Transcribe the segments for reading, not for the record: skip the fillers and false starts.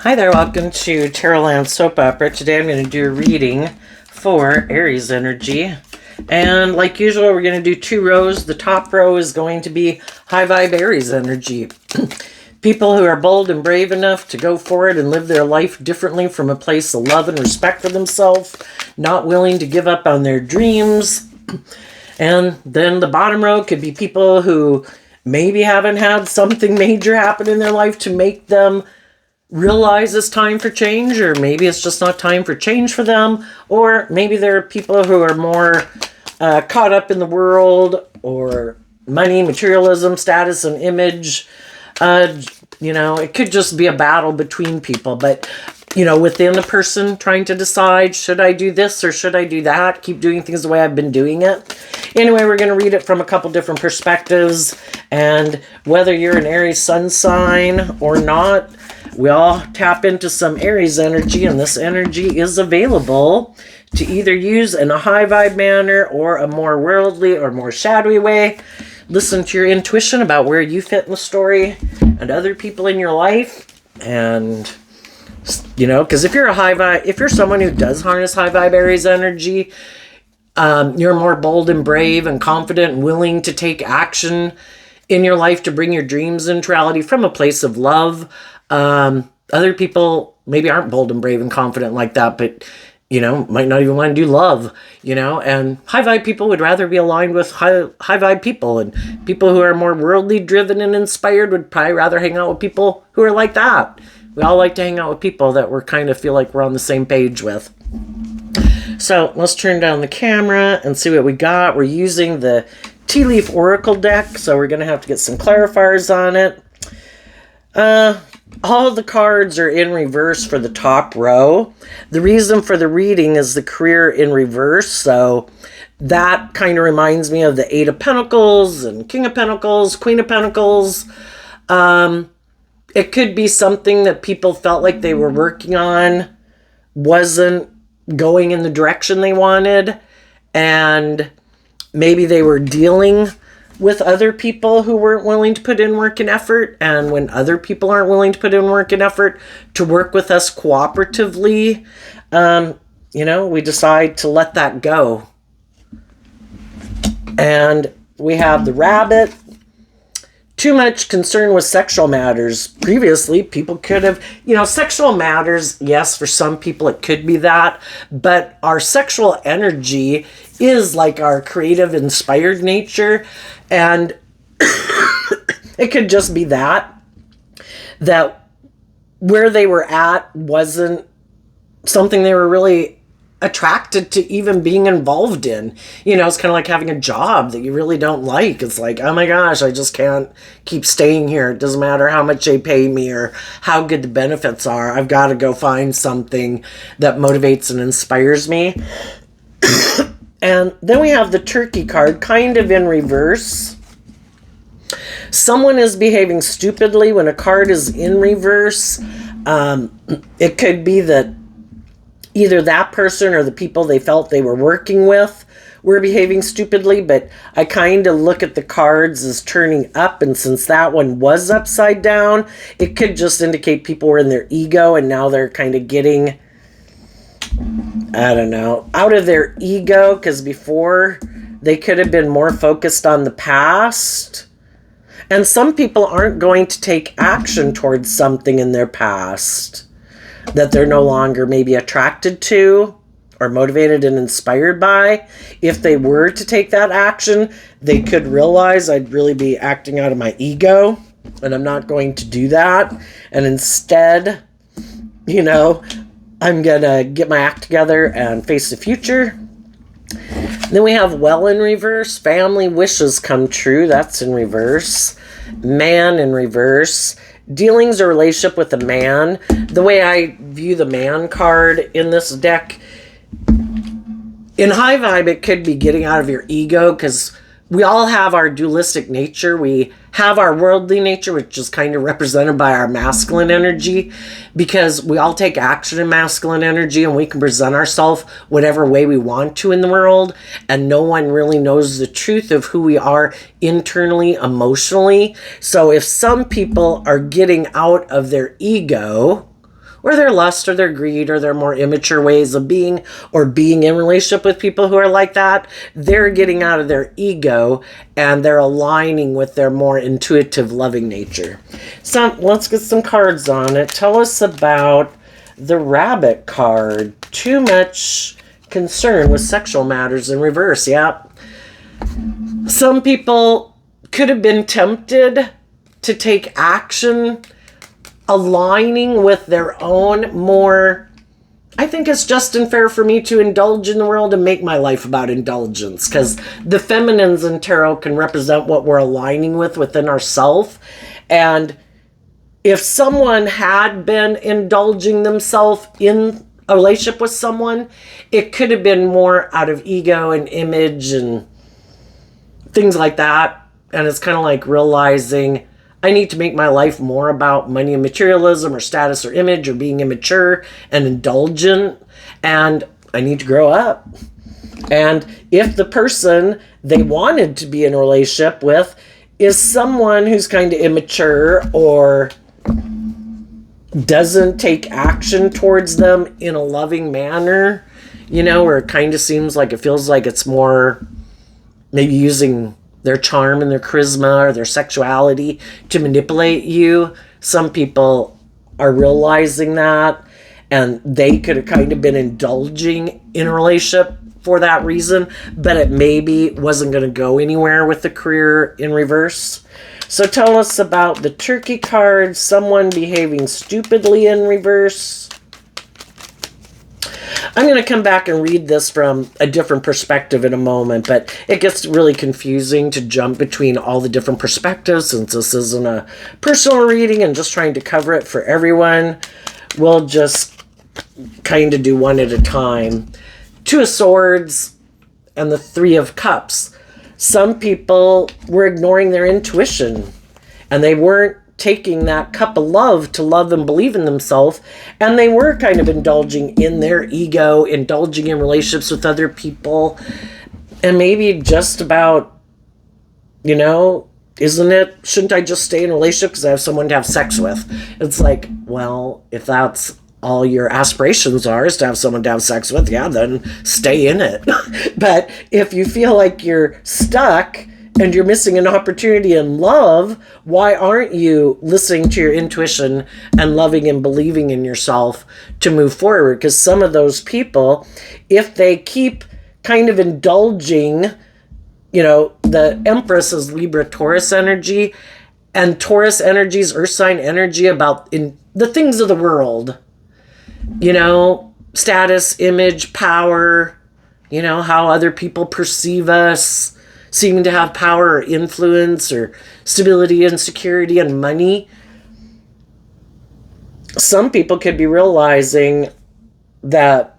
Hi there, welcome to Tarotland Soap Opera. Today I'm going to do a reading for Aries energy. And like usual, we're going to do two rows. The top row is going to be high vibe Aries energy. People who are bold and brave enough to go for it and live their life differently from a place of love and respect for themselves, not willing to give up on their dreams. And then the bottom row could be people who maybe haven't had something major happen in their life to make them realize it's time for change, or maybe it's just not time for change for them, or maybe there are people who are more caught up in the world or money, materialism, status, and image. It could just be a battle between people, but within the person trying to decide, should I do this or should I do that? Keep doing things the way I've been doing it. Anyway, we're going to read it from a couple different perspectives, and whether you're an Aries sun sign or not, we all tap into some Aries energy, and this energy is available to either use in a high vibe manner or a more worldly or more shadowy way. Listen to your intuition about where you fit in the story and other people in your life. And, because if you're someone who does harness high vibe Aries energy, you're more bold and brave and confident and willing to take action in your life to bring your dreams into reality from a place of love. Other people maybe aren't bold and brave and confident like that, but, might not even want to do love, and high vibe people would rather be aligned with high vibe people, and people who are more worldly driven and inspired would probably rather hang out with people who are like that. We all like to hang out with people that we're kind of feel like we're on the same page with. So let's turn down the camera and see what we got. We're using the Tea Leaf Oracle deck, so we're going to have to get some clarifiers on it. All of the cards are in reverse for the top row. The reason for the reading is the career in reverse, so that kind of reminds me of the Eight of Pentacles and King of Pentacles, Queen of Pentacles. It could be something that people felt like they were working on wasn't going in the direction they wanted, and maybe they were dealing with other people who weren't willing to put in work and effort. And when other people aren't willing to put in work and effort to work with us cooperatively, we decide to let that go. And we have the Rabbit. Too much concern with sexual matters. Previously, people could have, sexual matters, yes, for some people it could be that, but our sexual energy is like our creative, inspired nature, and it could just be that where they were at wasn't something they were really attracted to even being involved in. It's kind of like having a job that you really don't like. It's like, oh my gosh, I just can't keep staying here. It doesn't matter how much they pay me or how good the benefits are. I've got to go find something that motivates and inspires me. And then we have the Turkey card, kind of in reverse. Someone is behaving stupidly when a card is in reverse. It could be that either that person or the people they felt they were working with were behaving stupidly, but I kind of look at the cards as turning up, and since that one was upside down, it could just indicate people were in their ego, and now they're kind of getting, out of their ego, because before they could have been more focused on the past. And some people aren't going to take action towards something in their past that they're no longer maybe attracted to or motivated and inspired by. If they were to take that action, they could realize I'd really be acting out of my ego, and I'm not going to do that. And instead, I'm going to get my act together and face the future. Then we have Well in reverse. Family wishes come true. That's in reverse. Man in reverse. Dealings or relationship with a man. The way I view the Man card in this deck, in high vibe, it could be getting out of your ego, because we all have our dualistic nature. We have our worldly nature, which is kind of represented by our masculine energy, because we all take action in masculine energy, and we can present ourselves whatever way we want to in the world, and no one really knows the truth of who we are internally, emotionally. So if some people are getting out of their ego or their lust or their greed or their more immature ways of being, or being in relationship with people who are like that, they're getting out of their ego and they're aligning with their more intuitive, loving nature. So let's get some cards on it. Tell us about the Rabbit card. Too much concern with sexual matters in reverse. Yep. Some people could have been tempted to take action aligning with their own more, I think it's just and fair for me to indulge in the world and make my life about indulgence, because the feminines in tarot can represent what we're aligning with within ourselves. And if someone had been indulging themselves in a relationship with someone, it could have been more out of ego and image and things like that. And it's kind of like realizing I need to make my life more about money and materialism or status or image or being immature and indulgent. And I need to grow up. And if the person they wanted to be in a relationship with is someone who's kind of immature or doesn't take action towards them in a loving manner, you know, or it kind of seems like it feels like it's more maybe using their charm and their charisma or their sexuality to manipulate you. Some people are realizing that, and they could have kind of been indulging in a relationship for that reason, but it maybe wasn't going to go anywhere with the career in reverse. So tell us about the Turkey card, someone behaving stupidly in reverse. I'm going to come back and read this from a different perspective in a moment, but it gets really confusing to jump between all the different perspectives since this isn't a personal reading and just trying to cover it for everyone. We'll just kind of do one at a time. Two of Swords and the Three of Cups. Some people were ignoring their intuition and they weren't taking that cup of love to love and believe in themselves, and they were kind of indulging in their ego, indulging in relationships with other people, and maybe just about, you know, shouldn't I just stay in a relationship because I have someone to have sex with? It's like, well, if that's all your aspirations are is to have someone to have sex with, yeah, then stay in it. But if you feel like you're stuck and you're missing an opportunity in love, why aren't you listening to your intuition and loving and believing in yourself to move forward? Because some of those people, if they keep kind of indulging, you know, the Empress is Libra Taurus energy, and Taurus energy is earth sign energy about in the things of the world, you know, status, image, power, you know, how other people perceive us, seeming to have power or influence or stability and security and money. Some people could be realizing that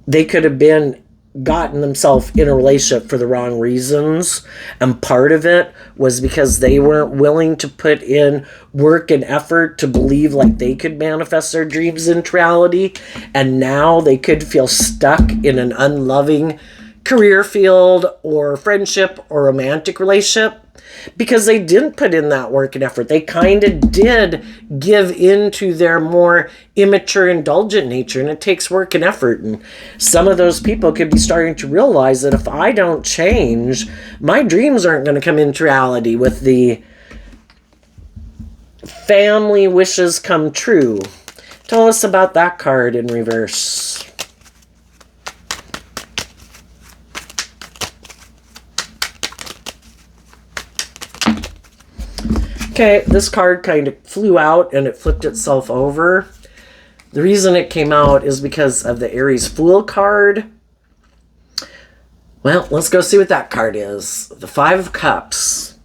they could have been gotten themselves in a relationship for the wrong reasons, and part of it was because they weren't willing to put in work and effort to believe like they could manifest their dreams into reality, and now they could feel stuck in an unloving career field or friendship or romantic relationship because they didn't put in that work and effort. They kind of did give into their more immature, indulgent nature, and it takes work and effort. And some of those people could be starting to realize that if I don't change, my dreams aren't going to come into reality with the family wishes come true. Tell us about that card in reverse. Okay, this card kind of flew out and it flipped itself over. The reason it came out is because of the Aries Fool card. Well, let's go see what that card is. The Five of Cups.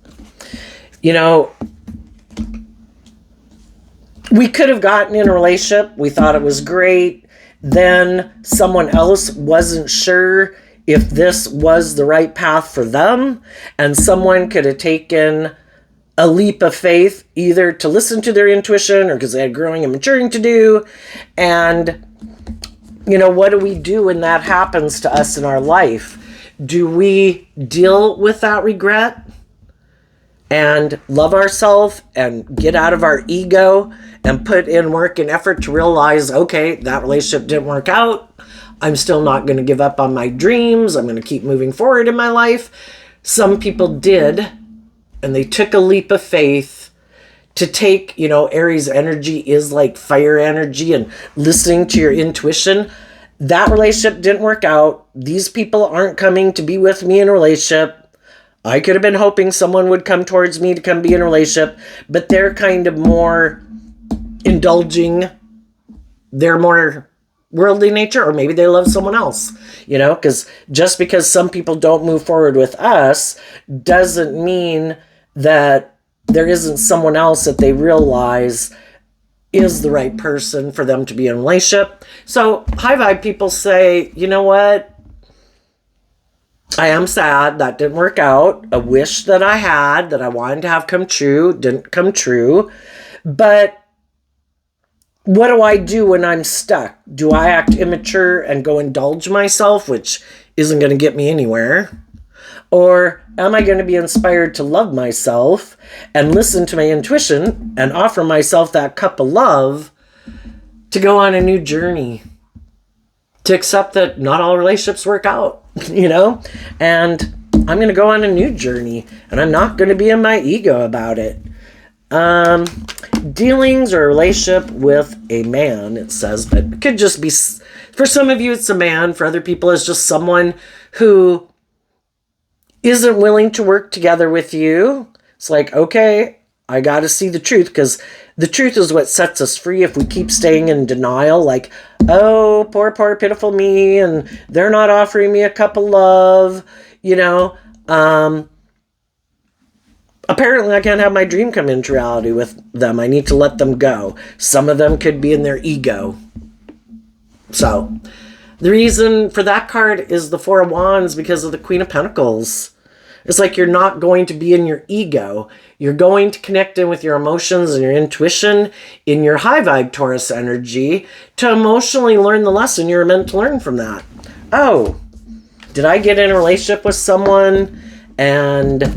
You know, we could have gotten in a relationship. We thought it was great. Then someone else wasn't sure if this was the right path for them. And someone could have taken a leap of faith, either to listen to their intuition or because they had growing and maturing to do. And, you know, what do we do when that happens to us in our life? Do we deal with that regret? and love ourselves and get out of our ego and put in work and effort to realize, okay, that relationship didn't work out. I'm still not going to give up on my dreams. I'm going to keep moving forward in my life. Some people did, and they took a leap of faith to take, Aries energy is like fire energy and listening to your intuition. That relationship didn't work out. These people aren't coming to be with me in a relationship. I could have been hoping someone would come towards me to come be in a relationship, but they're kind of more indulging. They're more worldly nature, or maybe they love someone else, because just because some people don't move forward with us doesn't mean that there isn't someone else that they realize is the right person for them to be in a relationship. So high vibe people say, you know what? I am sad that didn't work out. A wish that I had that I wanted to have come true didn't come true. But what do I do when I'm stuck? Do I act immature and go indulge myself, which isn't going to get me anywhere? Or am I going to be inspired to love myself and listen to my intuition and offer myself that cup of love to go on a new journey? To accept that not all relationships work out, and I'm going to go on a new journey, and I'm not going to be in my ego about it. Dealings or relationship with a man, it says, but it could just be, for some of you it's a man, for other people it's just someone who isn't willing to work together with you. It's like, okay, I got to see the truth, because the truth is what sets us free. If we keep staying in denial, like, oh, poor, pitiful me, and they're not offering me a cup of love, apparently I can't have my dream come into reality with them. I need to let them go. Some of them could be in their ego. So the reason for that card is the Four of Wands, because of the Queen of Pentacles. It's like you're not going to be in your ego. You're going to connect in with your emotions and your intuition in your high vibe Taurus energy to emotionally learn the lesson you're meant to learn from that. Oh, did I get in a relationship with someone and,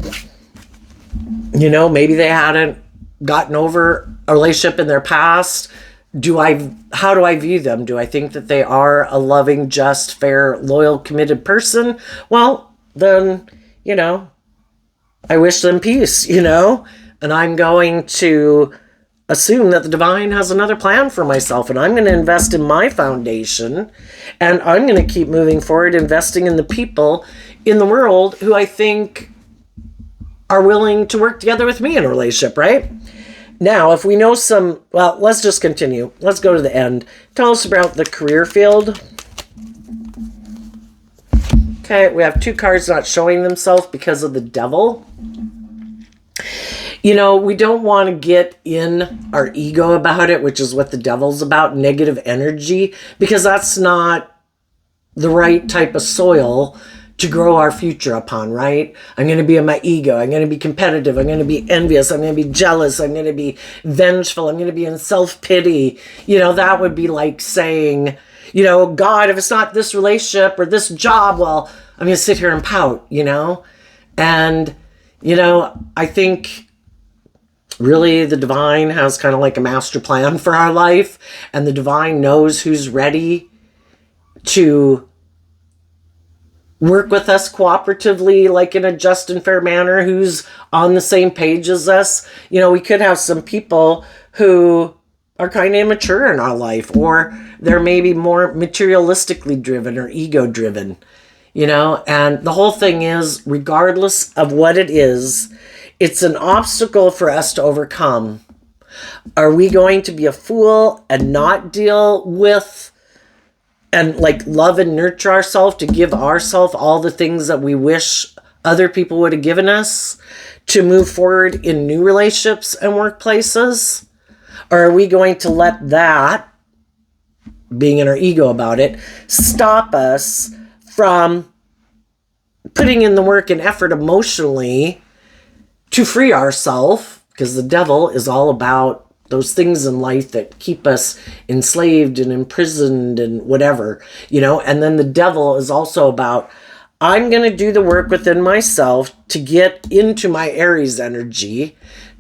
maybe they hadn't gotten over a relationship in their past? How do I view them? Do I think that they are a loving, just, fair, loyal, committed person? Well, then, I wish them peace, and I'm going to assume that the divine has another plan for myself, and I'm going to invest in my foundation, and I'm going to keep moving forward, investing in the people in the world who I think are willing to work together with me in a relationship, right? Now, if we know let's just continue. Let's go to the end. Tell us about the career field. Okay, we have two cards not showing themselves because of the devil. We don't want to get in our ego about it, which is what the devil's about, negative energy, because that's not the right type of soil to grow our future upon, right? I'm going to be in my ego. I'm going to be competitive. I'm going to be envious. I'm going to be jealous. I'm going to be vengeful. I'm going to be in self-pity. That would be like saying, God, if it's not this relationship or this job, well, I'm going to sit here and pout, And, I think really the divine has kind of like a master plan for our life, and the divine knows who's ready to work with us cooperatively, like in a just and fair manner, who's on the same page as us. We could have some people who are kind of immature in our life, or they're maybe more materialistically driven or ego driven, and the whole thing is, regardless of what it is, it's an obstacle for us to overcome. Are we going to be a fool and not deal with and love and nurture ourselves to give ourselves all the things that we wish other people would have given us to move forward in new relationships and workplaces? Or are we going to let that, being in our ego about it, stop us from putting in the work and effort emotionally to free ourselves? Because the devil is all about those things in life that keep us enslaved and imprisoned and whatever, and then the devil is also about I'm going to do the work within myself to get into my Aries energy.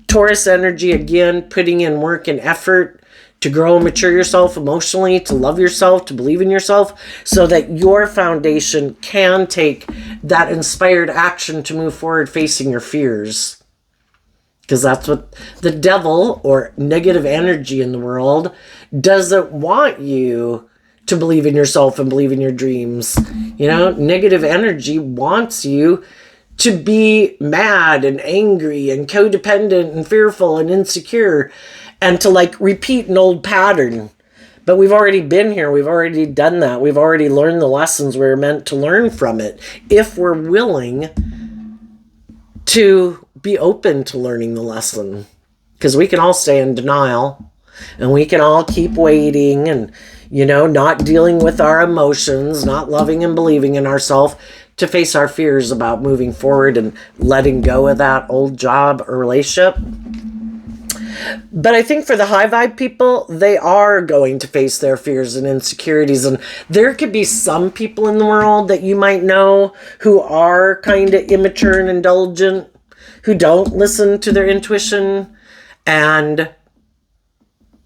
Taurus energy, again, putting in work and effort to grow and mature yourself emotionally, to love yourself, to believe in yourself, so that your foundation can take that inspired action to move forward facing your fears. Because that's what the devil, or negative energy in the world, doesn't want you to believe in yourself and believe in your dreams. You know, negative energy wants you to be mad and angry and codependent and fearful and insecure, and to like repeat an old pattern. But we've already been here. We've already done that. We've already learned the lessons we're meant to learn from it, if we're willing to be open to learning the lesson. Because we can all stay in denial, and we can all keep waiting and, you know, not dealing with our emotions, not loving and believing in ourselves to face our fears about moving forward and letting go of that old job or relationship. But I think for the high vibe people, they are going to face their fears and insecurities. And there could be some people in the world that you might know who are kind of immature and indulgent, who don't listen to their intuition and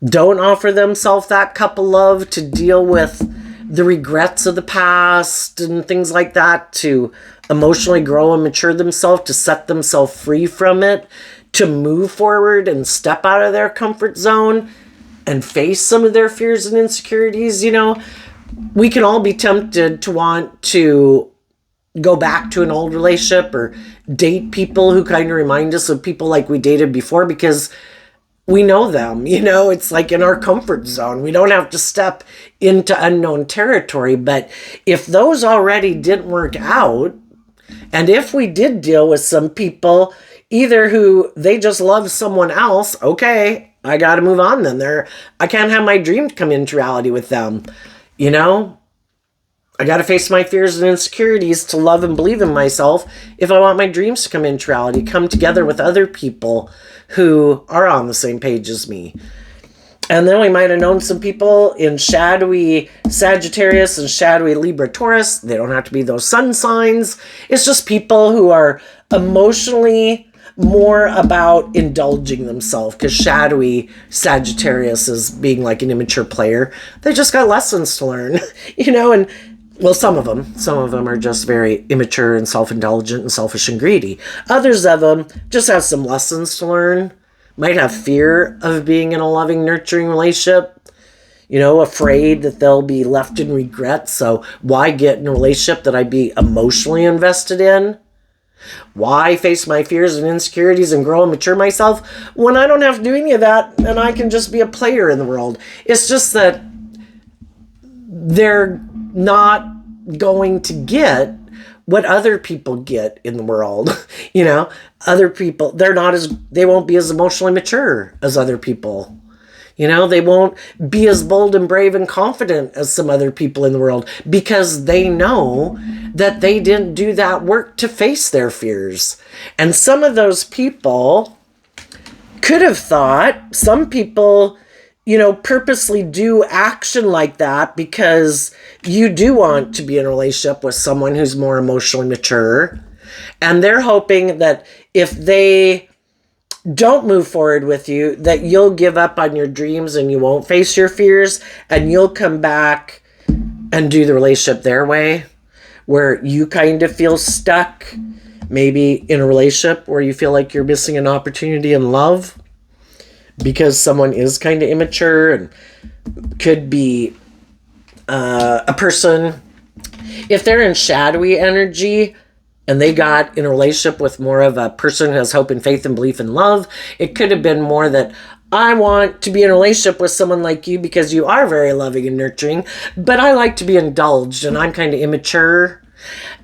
don't offer themselves that cup of love to deal with the regrets of the past and things like that, to emotionally grow and mature themselves, to set themselves free from it, to move forward and step out of their comfort zone and face some of their fears and insecurities. You know, we can all be tempted to want to go back to an old relationship or date people who kind of remind us of people like we dated before, because we know them. You know, it's like in our comfort zone. We don't have to step into unknown territory. But if those already didn't work out, and if we did deal with some people either who they just love someone else, okay, I got to move on then. I can't have my dreams come into reality with them. You know, I got to face my fears and insecurities to love and believe in myself if I want my dreams to come into reality, come together with other people who are on the same page as me. And then we might have known some people in shadowy Sagittarius and shadowy Libra Taurus. They don't have to be those sun signs. It's just people who are emotionally more about indulging themselves, because shadowy Sagittarius is being like an immature player. They just got lessons to learn, you know, and well, some of them are just very immature and self-indulgent and selfish and greedy. Others of them just have some lessons to learn, might have fear of being in a loving, nurturing relationship, you know, afraid that they'll be left in regret. So why get in a relationship that I'd be emotionally invested in? Why face my fears and insecurities and grow and mature myself when I don't have to do any of that and I can just be a player in the world? It's just that they're not going to get what other people get in the world. You know, other people, they won't be as emotionally mature as other people. You know, they won't be as bold and brave and confident as some other people in the world, because they know that they didn't do that work to face their fears. And some of those people could have thought, some people, you know, purposely do action like that because you do want to be in a relationship with someone who's more emotionally mature. And they're hoping that if they don't move forward with you, that you'll give up on your dreams and you won't face your fears, and you'll come back and do the relationship their way, where you kind of feel stuck, maybe in a relationship where you feel like you're missing an opportunity in love because someone is kind of immature and could be a person, if they're in shadowy energy and they got in a relationship with more of a person who has hope and faith and belief and love, it could have been more that I want to be in a relationship with someone like you because you are very loving and nurturing, but I like to be indulged and I'm kind of immature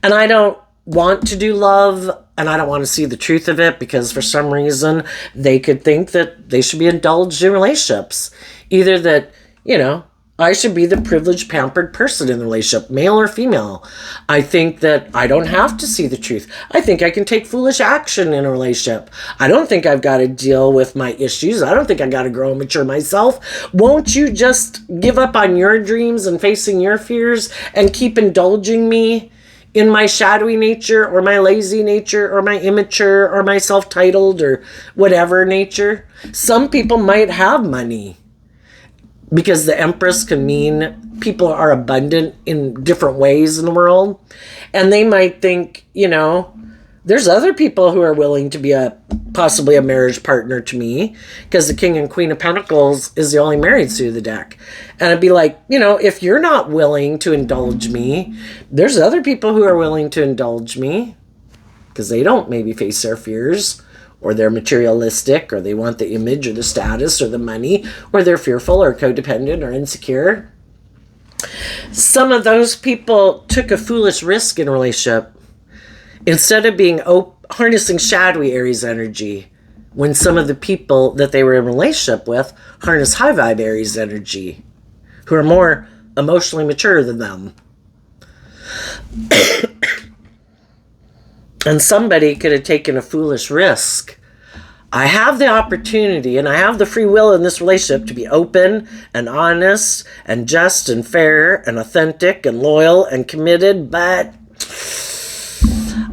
and I don't want to do love and I don't want to see the truth of it, because for some reason they could think that they should be indulged in relationships. Either that, you know, I should be the privileged, pampered person in the relationship, male or female. I think that I don't have to see the truth. I think I can take foolish action in a relationship. I don't think I've got to deal with my issues. I don't think I got to grow and mature myself. Won't you just give up on your dreams and facing your fears and keep indulging me in my shadowy nature or my lazy nature or my immature or my self-titled or whatever nature. Some people might have money because the Empress can mean people are abundant in different ways in the world. And they might think, there's other people who are willing to be possibly a marriage partner to me, because the King and Queen of Pentacles is the only married suit of the deck. And I'd be like, if you're not willing to indulge me, there's other people who are willing to indulge me, because they don't maybe face their fears, or they're materialistic, or they want the image or the status or the money, or they're fearful or codependent or insecure. Some of those people took a foolish risk in a relationship. Instead of being harnessing shadowy Aries energy, when some of the people that they were in a relationship with harness high vibe Aries energy, who are more emotionally mature than them. And somebody could have taken a foolish risk. I have the opportunity and I have the free will in this relationship to be open and honest and just and fair and authentic and loyal and committed, but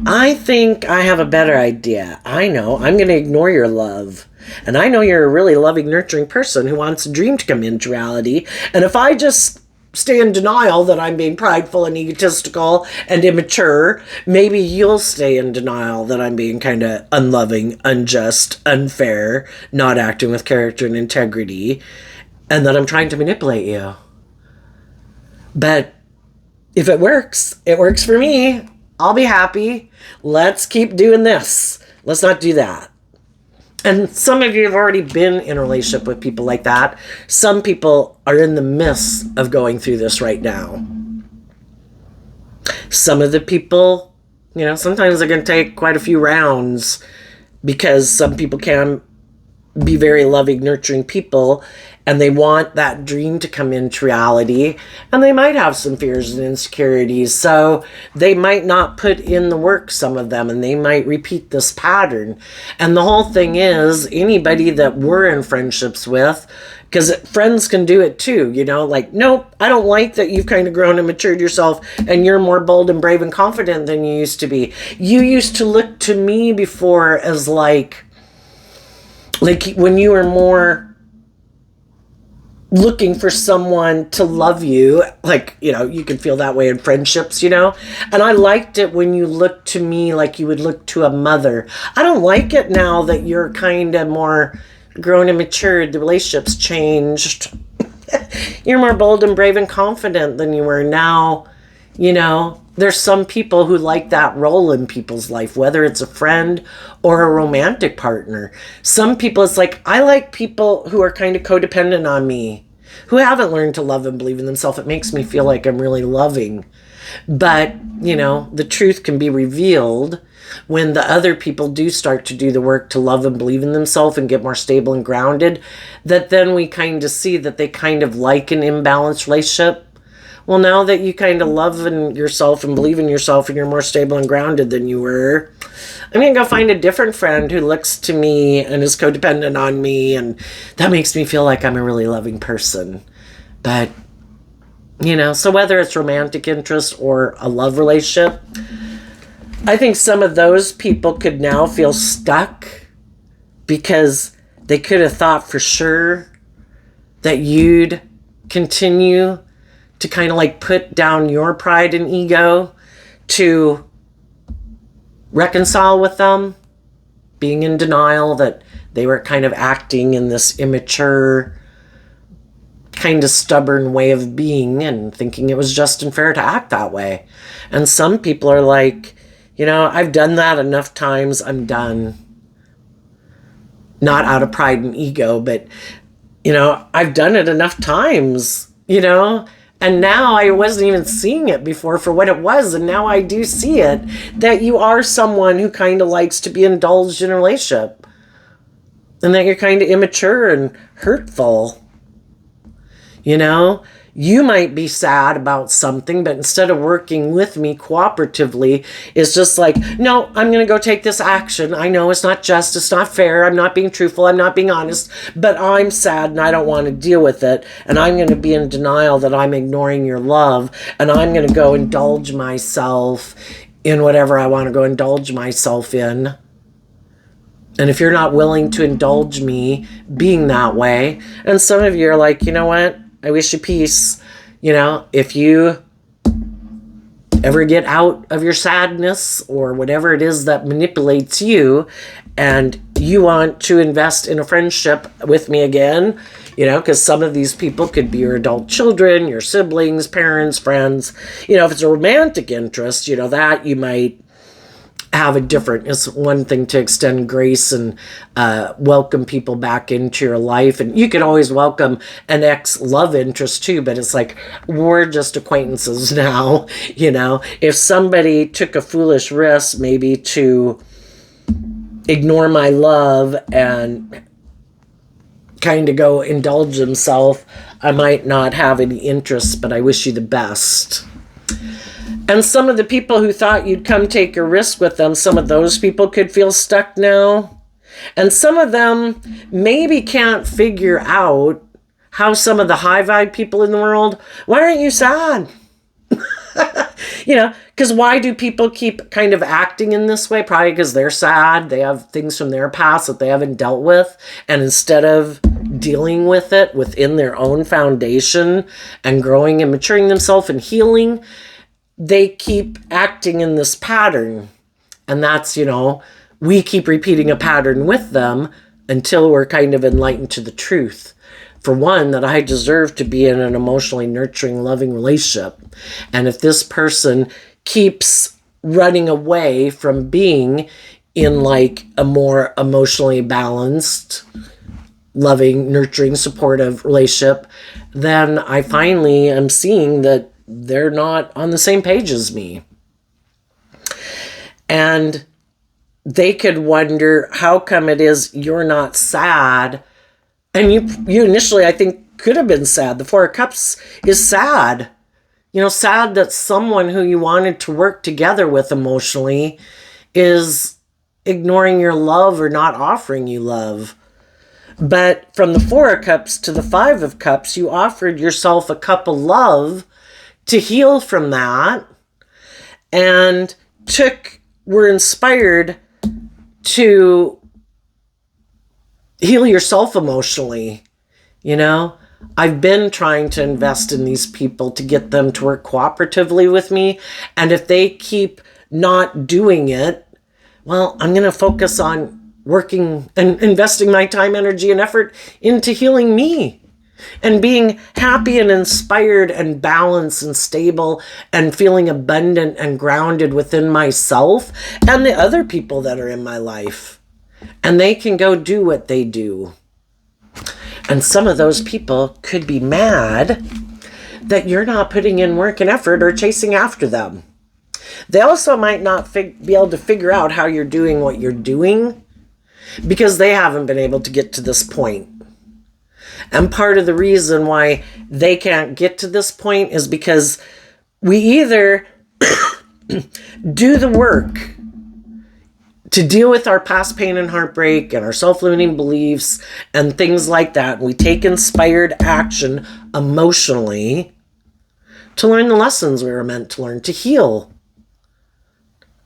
I think I have a better idea. I know I'm going to ignore your love. And I know you're a really loving, nurturing person who wants a dream to come into reality. And if I just stay in denial that I'm being prideful and egotistical and immature, maybe you'll stay in denial that I'm being kind of unloving, unjust, unfair, not acting with character and integrity, and that I'm trying to manipulate you. But if it works for me. I'll be happy. Let's keep doing this. Let's not do that. And some of you have already been in a relationship with people like that. Some people are in the midst of going through this right now. Some of the people, sometimes they're going to take quite a few rounds, because some people can be very loving, nurturing people, and they want that dream to come into reality, and they might have some fears and insecurities, so they might not put in the work, some of them, and they might repeat this pattern. And the whole thing is, anybody that we're in friendships with, because friends can do it too, nope, I don't like that you've kind of grown and matured yourself and you're more bold and brave and confident than you used to be. You used to look to me before as like when you were more looking for someone to love you, you can feel that way in friendships, and I liked it when you looked to me like you would look to a mother. I don't like it now that you're kind of more grown and matured. The relationship's changed. You're more bold and brave and confident than you were now. There's some people who like that role in people's life, whether it's a friend or a romantic partner. Some people, it's like, I like people who are kind of codependent on me, who haven't learned to love and believe in themselves. It makes me feel like I'm really loving. But, the truth can be revealed when the other people do start to do the work to love and believe in themselves and get more stable and grounded, that then we kind of see that they kind of like an imbalanced relationship. Well, now that you kind of love in yourself and believe in yourself and you're more stable and grounded than you were, I'm going to go find a different friend who looks to me and is codependent on me, and that makes me feel like I'm a really loving person. But, so whether it's romantic interest or a love relationship, I think some of those people could now feel stuck because they could have thought for sure that you'd continue to kind of put down your pride and ego to reconcile with them, being in denial that they were kind of acting in this immature, kind of stubborn way of being, and thinking it was just and fair to act that way. And some people are like, I've done that enough times, I'm done. Not out of pride and ego, but, I've done it enough times, And now I wasn't even seeing it before for what it was, and now I do see it, that you are someone who kind of likes to be indulged in a relationship, and that you're kind of immature and hurtful. you might be sad about something, but instead of working with me cooperatively, it's just like, no, I'm going to go take this action. I know it's not just, it's not fair. I'm not being truthful. I'm not being honest, but I'm sad and I don't want to deal with it. And I'm going to be in denial that I'm ignoring your love. And I'm going to go indulge myself in whatever I want to go indulge myself in. And if you're not willing to indulge me being that way, and some of you are like, you know what? I wish you peace. You know, if you ever get out of your sadness or whatever it is that manipulates you, and you want to invest in a friendship with me again, you know, because some of these people could be your adult children, your siblings, parents, friends. You know, if it's a romantic interest, you know, that you might have a different, it's one thing to extend grace and welcome people back into your life. And you could always welcome an ex-love interest too, but it's like, we're just acquaintances now. You know, if somebody took a foolish risk maybe to ignore my love and kind of go indulge themselves, I might not have any interest, but I wish you the best. And some of the people who thought you'd come take a risk with them, some of those people could feel stuck now. And some of them maybe can't figure out how some of the high vibe people in the world, why aren't you sad? You know, because why do people keep kind of acting in this way? Probably because they're sad. They have things from their past that they haven't dealt with. And instead of dealing with it within their own foundation and growing and maturing themselves and healing, they keep acting in this pattern. And that's, you know, we keep repeating a pattern with them until we're kind of enlightened to the truth. For one, that I deserve to be in an emotionally nurturing, loving relationship. And if this person keeps running away from being in like a more emotionally balanced, loving, nurturing, supportive relationship, then I finally am seeing that they're not on the same page as me. And they could wonder, how come it is you're not sad? And you initially, I think, could have been sad. The Four of Cups is sad. You know, sad that someone who you wanted to work together with emotionally is ignoring your love or not offering you love. But from the Four of Cups to the Five of Cups, you offered yourself a cup of love to heal from that, and were inspired to heal yourself emotionally. You know, I've been trying to invest in these people to get them to work cooperatively with me. And if they keep not doing it, well, I'm going to focus on working and investing my time, energy, and effort into healing me and being happy and inspired and balanced and stable and feeling abundant and grounded within myself and the other people that are in my life. And they can go do what they do. And some of those people could be mad that you're not putting in work and effort or chasing after them. They also might not be able to figure out how you're doing what you're doing because they haven't been able to get to this point. And part of the reason why they can't get to this point is because we either do the work to deal with our past pain and heartbreak and our self-limiting beliefs and things like that. We take inspired action emotionally to learn the lessons we were meant to learn, to heal.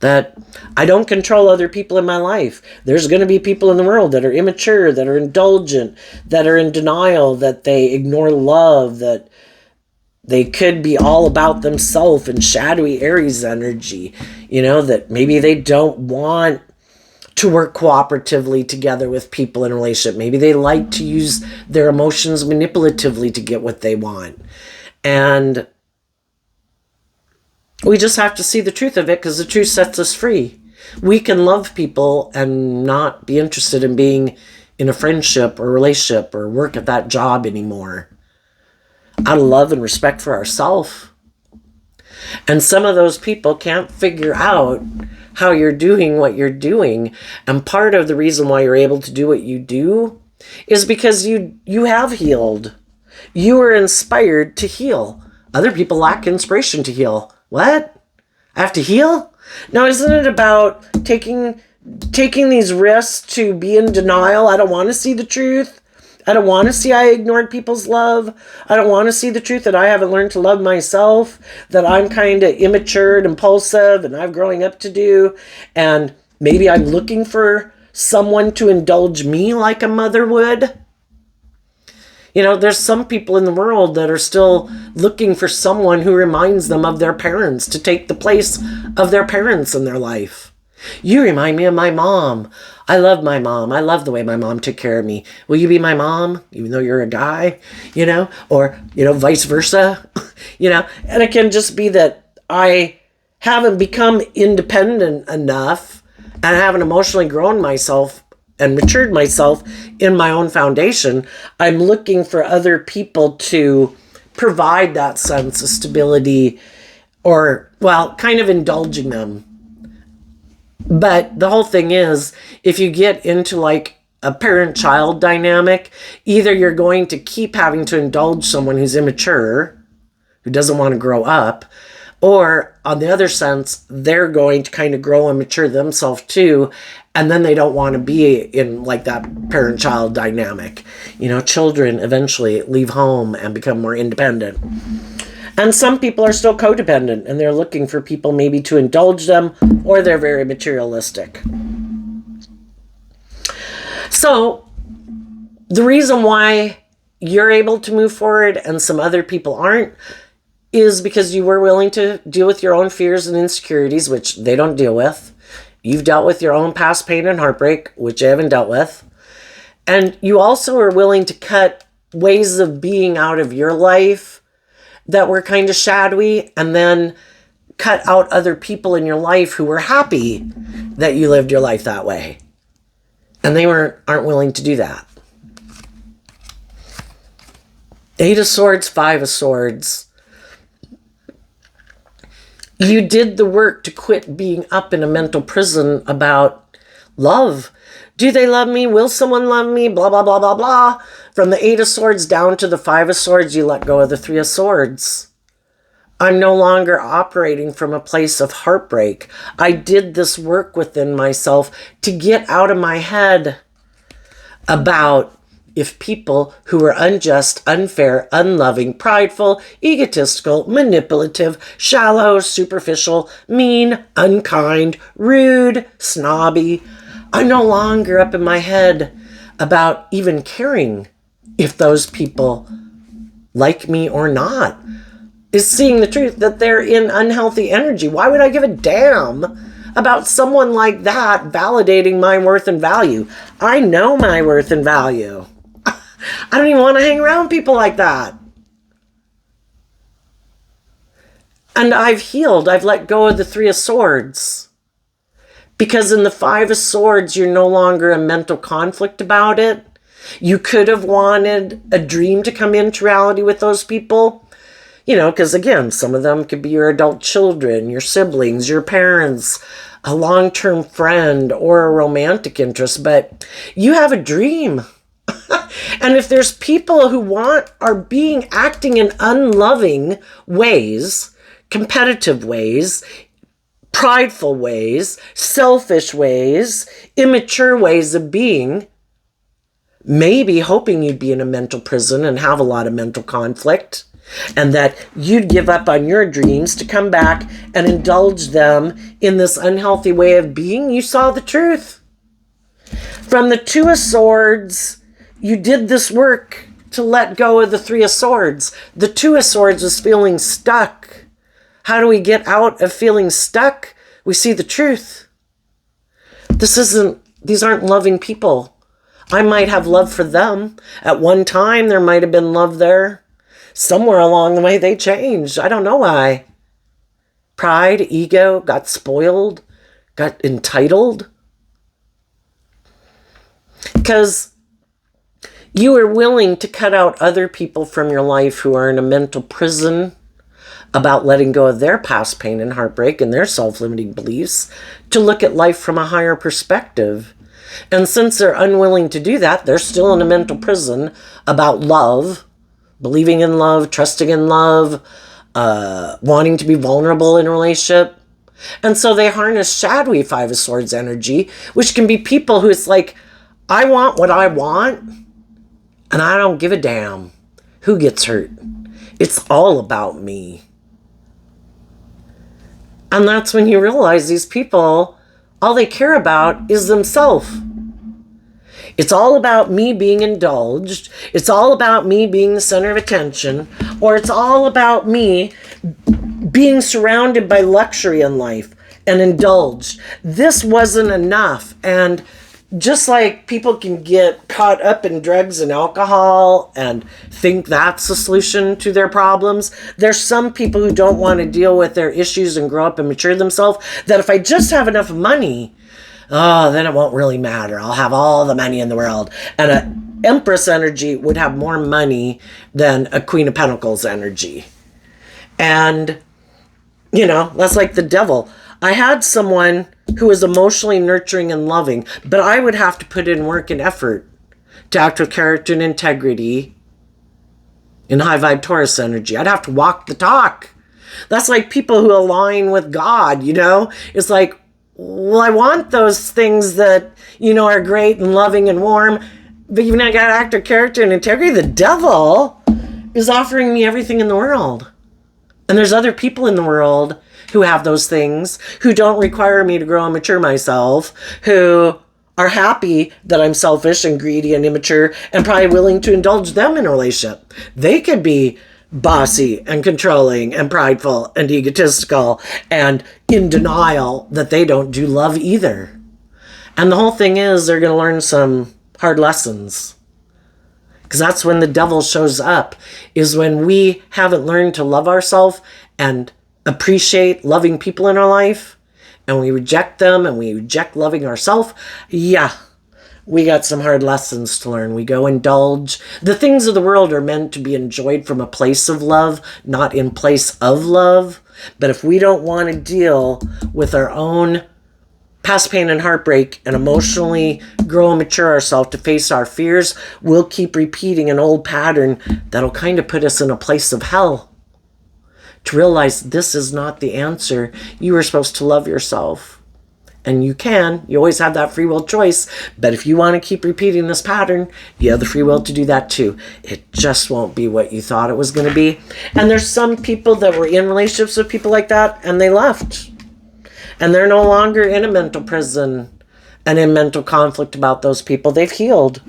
That I don't control other people in my life. There's going to be people in the world that are immature, that are indulgent, that are in denial, that they ignore love, that they could be all about themselves and shadowy Aries energy. You know, that maybe they don't want to work cooperatively together with people in a relationship. Maybe they like to use their emotions manipulatively to get what they want. And we just have to see the truth of it, because the truth sets us free. We can love people and not be interested in being in a friendship or relationship or work at that job anymore, out of love and respect for ourselves. And some of those people can't figure out how you're doing what you're doing. And part of the reason why you're able to do what you do is because you have healed. You were inspired to heal. Other people lack inspiration to heal. What? I have to heal? Now, isn't it about taking these risks to be in denial? I don't want to see the truth. I don't want to see I ignored people's love. I don't want to see the truth that I haven't learned to love myself, that I'm kind of immature and impulsive and I have growing up to do. And maybe I'm looking for someone to indulge me like a mother would. You know, there's some people in the world that are still looking for someone who reminds them of their parents, to take the place of their parents in their life. You remind me of my mom. I love my mom. I love the way my mom took care of me. Will you be my mom, even though you're a guy, you know, or, you know, vice versa, you know, and it can just be that I haven't become independent enough and I haven't emotionally grown myself and matured myself in my own foundation. I'm looking for other people to provide that sense of stability, or, well, kind of indulging them. But the whole thing is, if you get into like a parent-child dynamic, either you're going to keep having to indulge someone who's immature, who doesn't want to grow up, or on the other sense, they're going to kind of grow and mature themselves too, and then they don't want to be in like that parent-child dynamic. You know, children eventually leave home and become more independent. And some people are still codependent and they're looking for people maybe to indulge them, or they're very materialistic. So the reason why you're able to move forward and some other people aren't is because you were willing to deal with your own fears and insecurities, which they don't deal with. You've dealt with your own past pain and heartbreak, which they haven't dealt with. And you also are willing to cut ways of being out of your life that were kind of shadowy, and then cut out other people in your life who were happy that you lived your life that way. And they aren't willing to do that. 8 of Swords, 5 of Swords. You did the work to quit being up in a mental prison about love. Do they love me? Will someone love me? Blah, blah, blah, blah, blah. From the 8 of Swords down to the 5 of Swords, you let go of the 3 of Swords. I'm no longer operating from a place of heartbreak. I did this work within myself to get out of my head about if people who are unjust, unfair, unloving, prideful, egotistical, manipulative, shallow, superficial, mean, unkind, rude, snobby. I'm no longer up in my head about even caring if those people like me or not. Is seeing the truth that they're in unhealthy energy. Why would I give a damn about someone like that validating my worth and value? I know my worth and value. I don't even want to hang around people like that. And I've healed. I've let go of the 3 of Swords. Because in the 5 of Swords, you're no longer in mental conflict about it. You could have wanted a dream to come into reality with those people. You know, because again, some of them could be your adult children, your siblings, your parents, a long-term friend, or a romantic interest. But you have a dream. And if there's people who acting in unloving ways, competitive ways, prideful ways, selfish ways, immature ways of being, maybe hoping you'd be in a mental prison and have a lot of mental conflict, and that you'd give up on your dreams to come back and indulge them in this unhealthy way of being, you saw the truth. From the 2 of Swords, you did this work to let go of the 3 of Swords. The 2 of Swords was feeling stuck. How do we get out of feeling stuck? We see the truth. These aren't loving people. I might have love for them. At one time, there might have been love there. Somewhere along the way, they changed. I don't know why. Pride, ego, got spoiled, got entitled. Because you were willing to cut out other people from your life who are in a mental prison about letting go of their past pain and heartbreak and their self-limiting beliefs to look at life from a higher perspective. And since they're unwilling to do that, they're still in a mental prison about love, believing in love, trusting in love, wanting to be vulnerable in a relationship. And so they harness shadowy Five of Swords energy, which can be people who it's like, I want what I want, and I don't give a damn who gets hurt. It's all about me. And that's when you realize these people, all they care about is themselves. It's all about me being indulged. It's all about me being the center of attention. Or it's all about me being surrounded by luxury in life and indulged. This wasn't enough. And just like people can get caught up in drugs and alcohol and think that's the solution to their problems, there's some people who don't want to deal with their issues and grow up and mature themselves, that if I just have enough money, then it won't really matter. I'll have all the money in the world. And an Empress energy would have more money than a Queen of Pentacles energy. And, that's like the devil. I had someone who was emotionally nurturing and loving, but I would have to put in work and effort to act with character and integrity in high vibe Taurus energy. I'd have to walk the talk. That's like people who align with God, It's like, well, I want those things that, are great and loving and warm, but you've not got to act with character and integrity. The devil is offering me everything in the world. And there's other people in the world who have those things, who don't require me to grow and mature myself, who are happy that I'm selfish and greedy and immature and probably willing to indulge them in a relationship. They could be bossy and controlling and prideful and egotistical and in denial that they don't do love either. And the whole thing is they're going to learn some hard lessons. Because that's when the devil shows up, is when we haven't learned to love ourselves and appreciate loving people in our life, and we reject them and we reject loving ourselves. Yeah, we got some hard lessons to learn. We go indulge. The things of the world are meant to be enjoyed from a place of love, not in place of love. But if we don't want to deal with our own past pain and heartbreak and emotionally grow and mature ourselves to face our fears, we'll keep repeating an old pattern that'll kind of put us in a place of hell. To realize this is not the answer. You are supposed to love yourself. And you always have that free will choice. But if you want to keep repeating this pattern, you have the free will to do that too. It just won't be what you thought it was going to be. And there's some people that were in relationships with people like that and they left. And they're no longer in a mental prison and in mental conflict about those people. They've healed.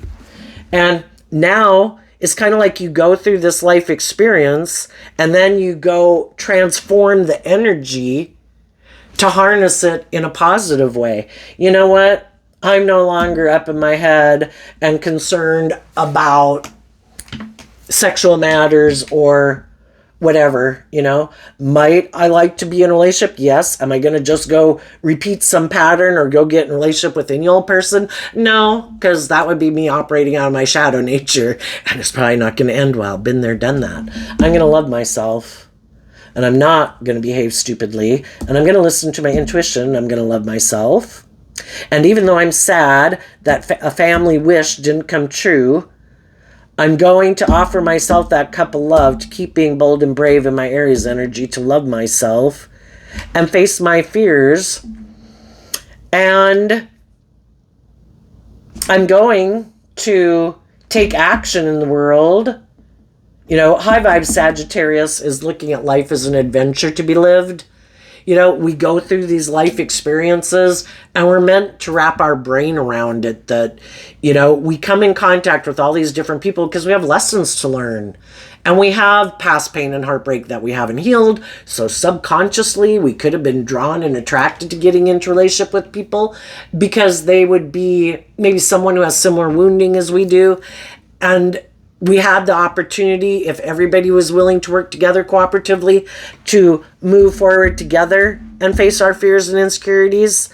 And now it's kind of like you go through this life experience and then you go transform the energy to harness it in a positive way. You know what? I'm no longer up in my head and concerned about sexual matters or whatever, Might I like to be in a relationship? Yes. Am I going to just go repeat some pattern or go get in a relationship with any old person? No, because that would be me operating out of my shadow nature, and it's probably not going to end well. Been there, done that. I'm going to love myself, and I'm not going to behave stupidly, and I'm going to listen to my intuition. I'm going to love myself. And even though I'm sad that a family wish didn't come true, I'm going to offer myself that cup of love to keep being bold and brave in my Aries energy, to love myself and face my fears. And I'm going to take action in the world. High vibe Sagittarius is looking at life as an adventure to be lived. We go through these life experiences and we're meant to wrap our brain around it, that, we come in contact with all these different people because we have lessons to learn and we have past pain and heartbreak that we haven't healed. So subconsciously we could have been drawn and attracted to getting into a relationship with people because they would be maybe someone who has similar wounding as we do. And we had the opportunity, if everybody was willing to work together cooperatively, to move forward together and face our fears and insecurities,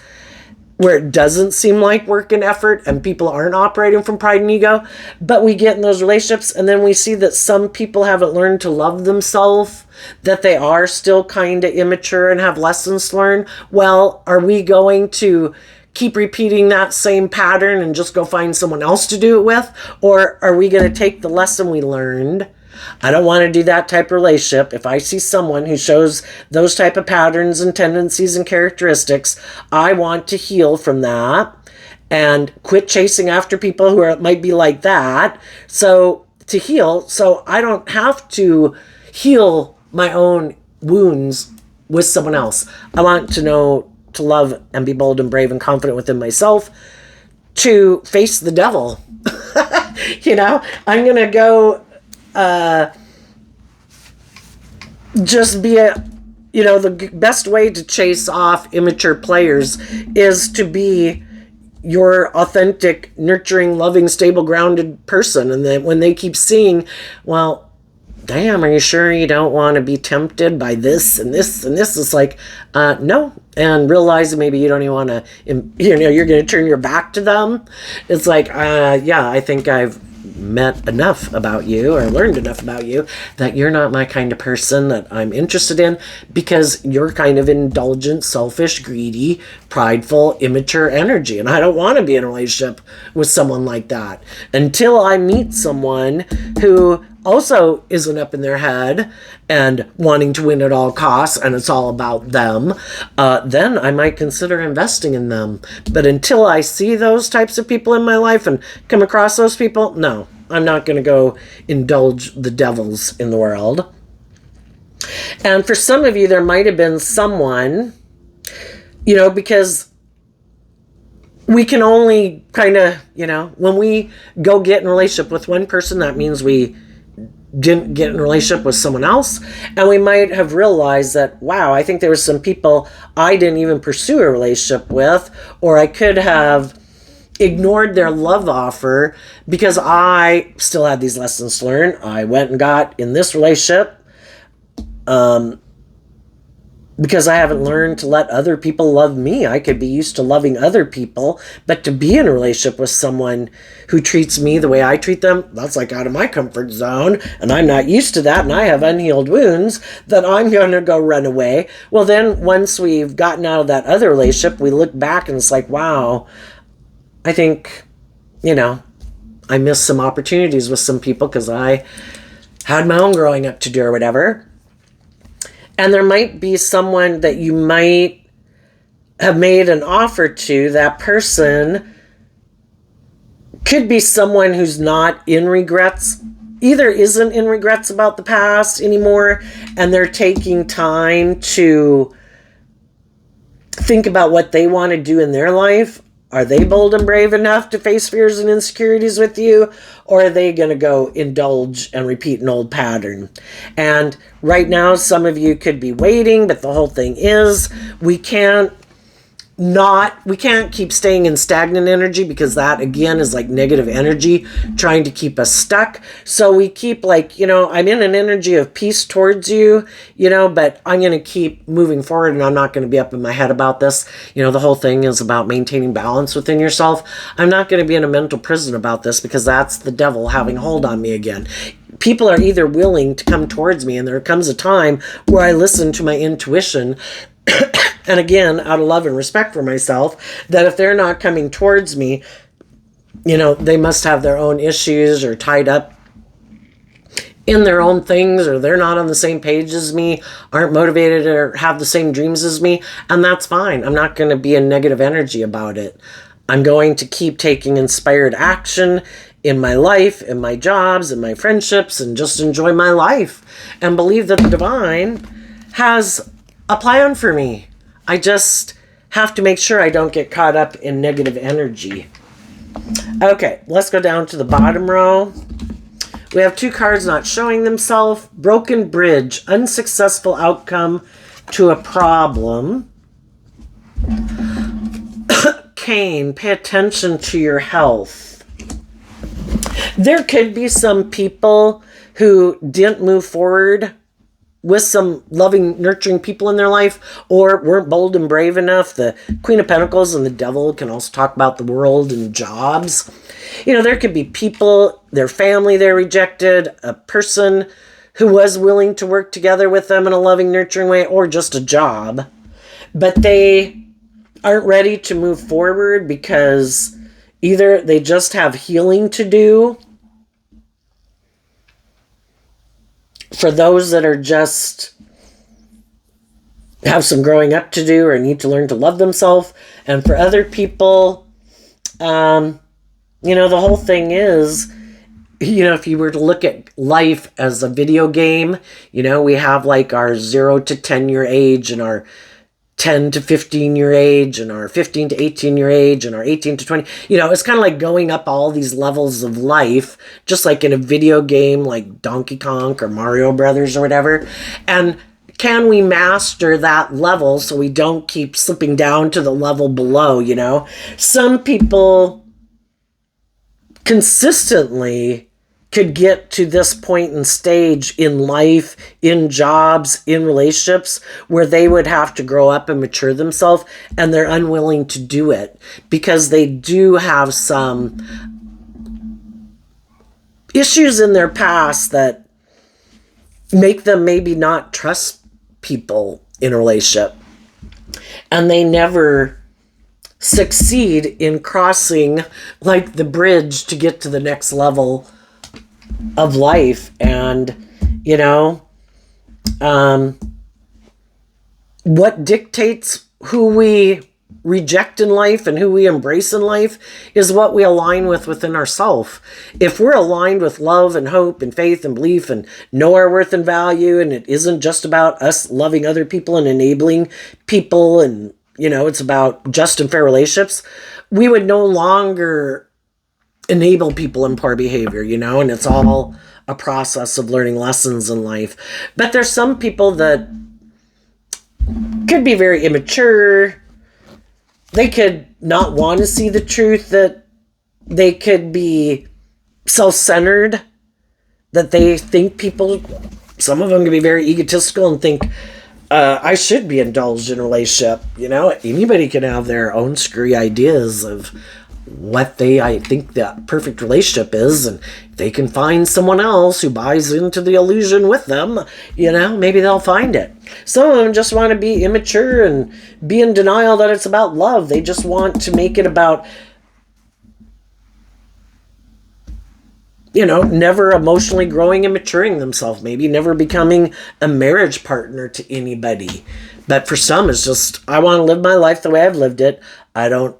where it doesn't seem like work and effort and people aren't operating from pride and ego. But we get in those relationships and then we see that some people haven't learned to love themselves, that they are still kind of immature and have lessons to learn. Well, are we going to keep repeating that same pattern and just go find someone else to do it with? Or are we going to take the lesson we learned I don't want to do that type of relationship. If I see someone who shows those type of patterns and tendencies and characteristics, I want to heal from that and quit chasing after people who might be like that. So to heal, so I don't have to heal my own wounds with someone else. I want to know to love and be bold and brave and confident within myself to face the devil. I'm going to go just be the best way to chase off immature players is to be your authentic, nurturing, loving, stable, grounded person. And then when they keep seeing, well, damn, are you sure you don't want to be tempted by this and this and this? It's like, no. And realize maybe you don't even want to, you're going to turn your back to them. It's like, yeah, I think I've met enough about you or learned enough about you that you're not my kind of person that I'm interested in, because you're kind of indulgent, selfish, greedy, prideful, immature energy. And I don't want to be in a relationship with someone like that until I meet someone who also isn't up in their head and wanting to win at all costs and it's all about them. Then I might consider investing in them. But until I see those types of people in my life and come across those people, no, I'm not going to go indulge the devils in the world. And for some of you, there might have been someone, because we can only kind of, when we go get in a relationship with one person, that means we didn't get in a relationship with someone else. And we might have realized that, wow, I think there were some people I didn't even pursue a relationship with, or I could have ignored their love offer because I still had these lessons to learn. I went and got in this relationship because I haven't learned to let other people love me. I could be used to loving other people, but to be in a relationship with someone who treats me the way I treat them, that's like out of my comfort zone, and I'm not used to that, and I have unhealed wounds that I'm going to go run away. Well, then once we've gotten out of that other relationship, we look back and it's like, wow, I think, I missed some opportunities with some people because I had my own growing up to do or whatever. And there might be someone that you might have made an offer to. That person could be someone who's not in regrets, either isn't in regrets about the past anymore, and they're taking time to think about what they want to do in their life. Are they bold and brave enough to face fears and insecurities with you? Or are they going to go indulge and repeat an old pattern? And right now, some of you could be waiting, but the whole thing is we can't keep staying in stagnant energy, because that again is like negative energy trying to keep us stuck. So we keep I'm in an energy of peace towards you, but I'm going to keep moving forward and I'm not going to be up in my head about this. The whole thing is about maintaining balance within yourself. I'm not going to be in a mental prison about this, because that's the devil having hold on me again. People are either willing to come towards me, and there comes a time where I listen to my intuition and again, out of love and respect for myself, that if they're not coming towards me, they must have their own issues or tied up in their own things, or they're not on the same page as me, aren't motivated or have the same dreams as me. And that's fine. I'm not going to be in negative energy about it. I'm going to keep taking inspired action in my life, in my jobs, in my friendships, and just enjoy my life and believe that the divine has a plan for me. I just have to make sure I don't get caught up in negative energy. Okay, let's go down to the bottom row. We have 2 cards not showing themselves. Broken bridge, unsuccessful outcome to a problem. Cain, pay attention to your health. There could be some people who didn't move forward with some loving, nurturing people in their life, or weren't bold and brave enough. The Queen of Pentacles and the Devil can also talk about the world and jobs. There could be people, their family they rejected, a person who was willing to work together with them in a loving, nurturing way, or just a job. But they aren't ready to move forward because either they just have healing to do, for those that are just have some growing up to do or need to learn to love themselves. And for other people, you know, the whole thing is, you know, if you were to look at life as a video game, you know, we have like our 0 to 10 year age and our 10 to 15 year age and our 15 to 18 year age and our 18 to 20. You know, it's kind of like going up all these levels of life, just like in a video game like Donkey Kong or Mario Brothers or whatever. And can we master that level so we don't keep slipping down to the level below, you know? Some people consistently could get to this point and stage in life, in jobs, in relationships, where they would have to grow up and mature themselves, and they're unwilling to do it because they do have some issues in their past that make them maybe not trust people in a relationship. And they never succeed in crossing like the bridge to get to the next level of life. And you know, what dictates who we reject in life and who we embrace in life is what we align with within ourselves. If we're aligned with love and hope and faith and belief and know our worth and value, and it isn't just about us loving other people and enabling people, and you know, it's about just and fair relationships, we would no longer enable people in poor behavior, you know, and it's all a process of learning lessons in life. But there's some people that could be very immature. They could not want to see the truth, that they could be self-centered, that they think people, some of them can be very egotistical and think, I should be indulged in a relationship. You know, anybody can have their own screwy ideas of what I think that perfect relationship is, and they can find someone else who buys into the illusion with them, you know, maybe they'll find it. Some of them just want to be immature and be in denial that it's about love. They just want to make it about, you know, never emotionally growing and maturing themselves, maybe never becoming a marriage partner to anybody. But for some, it's just, I want to live my life the way I've lived it. I don't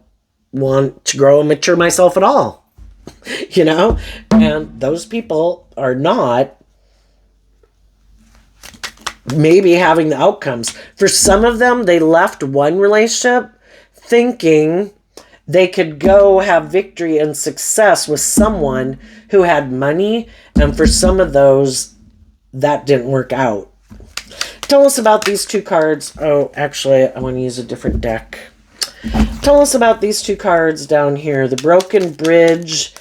want to grow and mature myself at all, you know? And those people are not maybe having the outcomes. For some of them, they left one relationship thinking they could go have victory and success with someone who had money, and for some of those, that didn't work out. Tell us about these two cards. Oh, actually, I want to use a different deck. Tell us about these two cards down here. The Broken Bridge.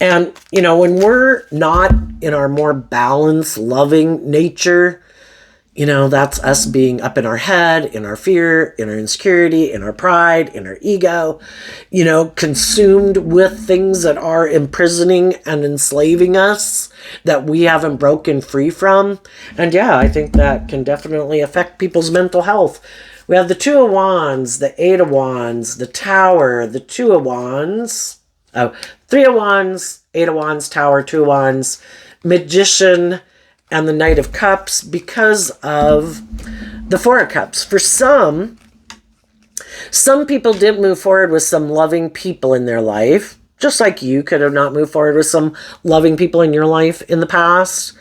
And, you know, when we're not in our more balanced, loving nature, you know, that's us being up in our head, in our fear, in our insecurity, in our pride, in our ego, you know, consumed with things that are imprisoning and enslaving us that we haven't broken free from. And yeah, I think that can definitely affect people's mental health. We have the Two of Wands, the Eight of Wands, the Tower, the Two of Wands, Three of Wands, Eight of Wands, Tower, Two of Wands, Magician, and the Knight of Cups, because of the Four of Cups. For some people didn't move forward with some loving people in their life, just like you could have not moved forward with some loving people in your life in the past,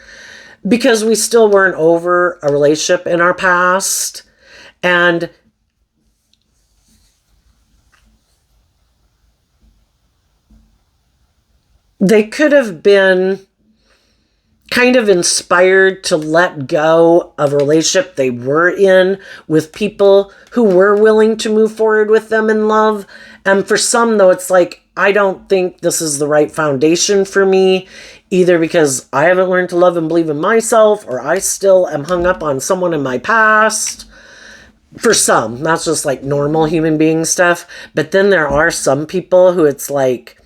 because we still weren't over a relationship in our past. And they could have been kind of inspired to let go of a relationship they were in with people who were willing to move forward with them in love. And for some, though, it's like, I don't think this is the right foundation for me, either because I haven't learned to love and believe in myself, or I still am hung up on someone in my past. For some, that's just like normal human being stuff. But then there are some people who it's like,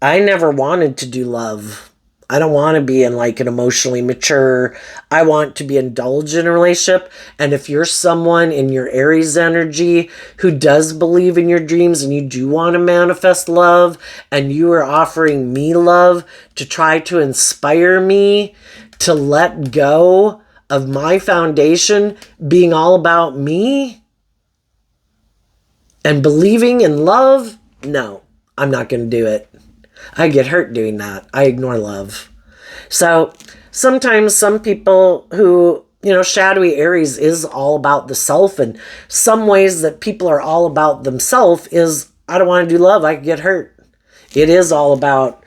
I never wanted to do love. I don't want to be in like an emotionally mature, I want to be indulgent in a relationship. And if you're someone in your Aries energy who does believe in your dreams and you do want to manifest love, and you are offering me love to try to inspire me to let go of my foundation being all about me and believing in love? No, I'm not going to do it. I get hurt doing that. I ignore love. So sometimes some people who, shadowy Aries is all about the self, and some ways that people are all about themselves is, I don't want to do love. I could get hurt. It is all about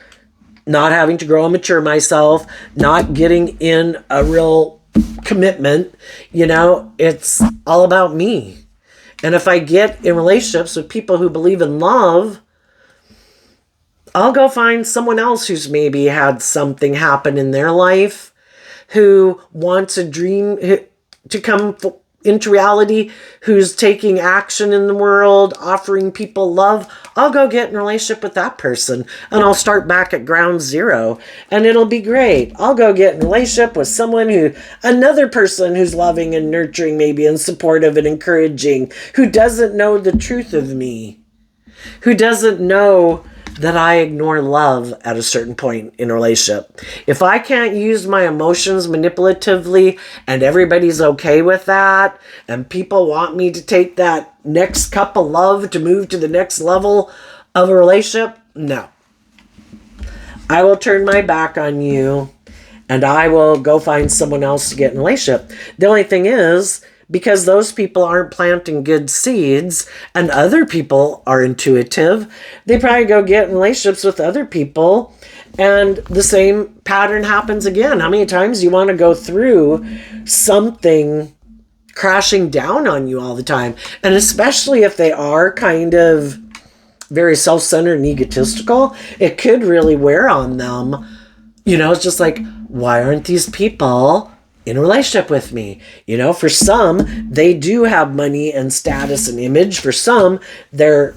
not having to grow and mature myself, not getting in a real commitment. It's all about me. And if I get in relationships with people who believe in love, I'll go find someone else who's maybe had something happen in their life, who wants a dream to come into reality, who's taking action in the world, offering people love. I'll go get in a relationship with that person, and I'll start back at ground zero, and it'll be great. I'll go get in a relationship with another person who's loving and nurturing maybe, and supportive and encouraging, who doesn't know the truth of me, who doesn't know that I ignore love at a certain point in a relationship. If I can't use my emotions manipulatively and everybody's okay with that, and people want me to take that next cup of love to move to the next level of a relationship, no. I will turn my back on you, and I will go find someone else to get in a relationship. The only thing is, because those people aren't planting good seeds and other people are intuitive, they probably go get in relationships with other people, and the same pattern happens again. How many times do you want to go through something crashing down on you all the time? And especially if they are kind of very self-centered and egotistical, it could really wear on them. It's just like, why aren't these people in a relationship with me? For some, they do have money and status and image. For some, they're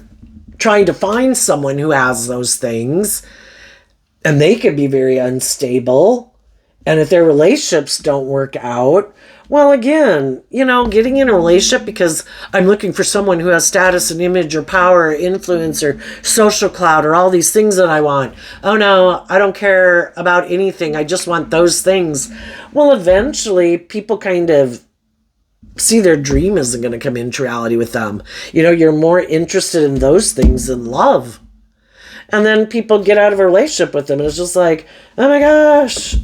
trying to find someone who has those things, and they could be very unstable. And if their relationships don't work out, well, again, getting in a relationship because I'm looking for someone who has status and image or power or influence or social clout or all these things that I want. Oh no, I don't care about anything. I just want those things. Well, eventually people kind of see their dream isn't going to come into reality with them. You're more interested in those things than love. And then people get out of a relationship with them, and it's just like, oh my gosh,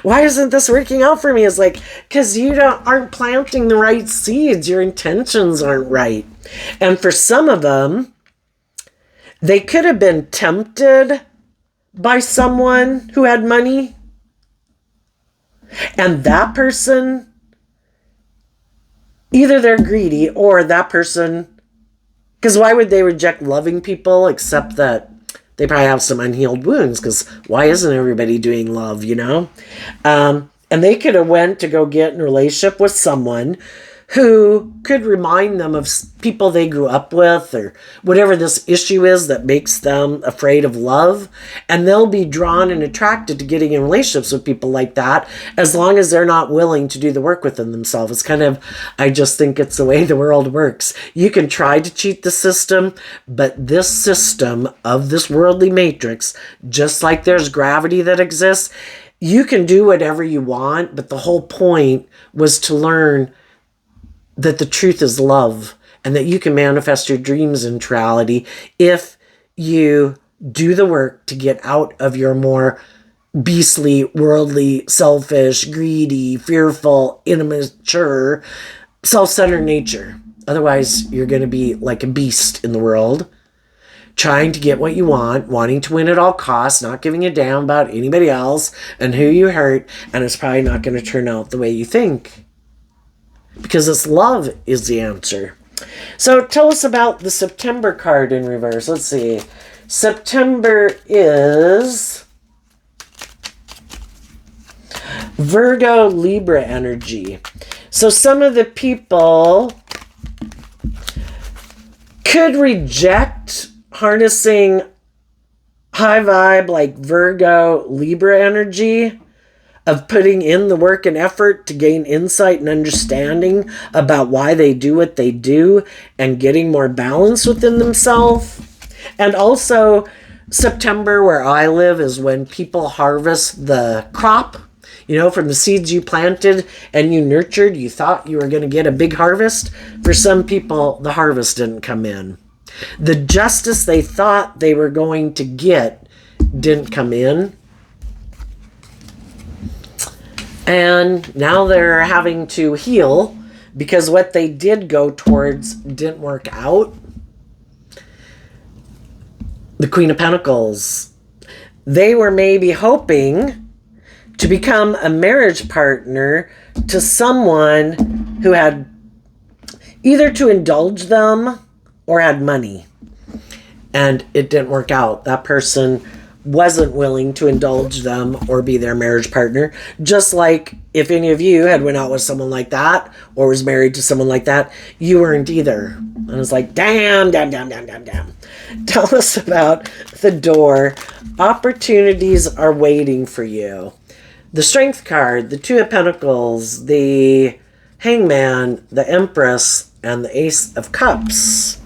why isn't this working out for me? It's like, because you aren't planting the right seeds. Your intentions aren't right. And for some of them, they could have been tempted by someone who had money, and that person, either they're greedy or that person, because why would they reject loving people except that they probably have some unhealed wounds? Because why isn't everybody doing love, And they could have went to go get in a relationship with someone who could remind them of people they grew up with or whatever this issue is that makes them afraid of love. And they'll be drawn and attracted to getting in relationships with people like that, as long as they're not willing to do the work within themselves. It's kind of, I just think it's the way the world works. You can try to cheat the system, but this system of this worldly matrix, just like there's gravity that exists, you can do whatever you want, but the whole point was to learn that the truth is love, and that you can manifest your dreams into reality if you do the work to get out of your more beastly, worldly, selfish, greedy, fearful, immature, self-centered nature. Otherwise, you're going to be like a beast in the world, trying to get what you want, wanting to win at all costs, not giving a damn about anybody else and who you hurt, and it's probably not going to turn out the way you think. Because this love is the answer. So tell us about the September card in reverse. Let's see. September is Virgo Libra energy. So some of the people could reject harnessing high vibe like Virgo Libra energy, of putting in the work and effort to gain insight and understanding about why they do what they do and getting more balance within themselves. And also, September, where I live, is when people harvest the crop. from the seeds you planted and you nurtured, you thought you were going to get a big harvest. For some people, the harvest didn't come in. The justice they thought they were going to get didn't come in. And now they're having to heal because what they did go towards didn't work out. The Queen of Pentacles. They were maybe hoping to become a marriage partner to someone who had either to indulge them or had money. And it didn't work out. That person wasn't willing to indulge them or be their marriage partner. Just like if any of you had went out with someone like that or was married to someone like that, you weren't either. And it's like, damn. Tell us about the door. Opportunities are waiting for you. The Strength card, the Two of Pentacles, the Hangman, the Empress, and the Ace of Cups.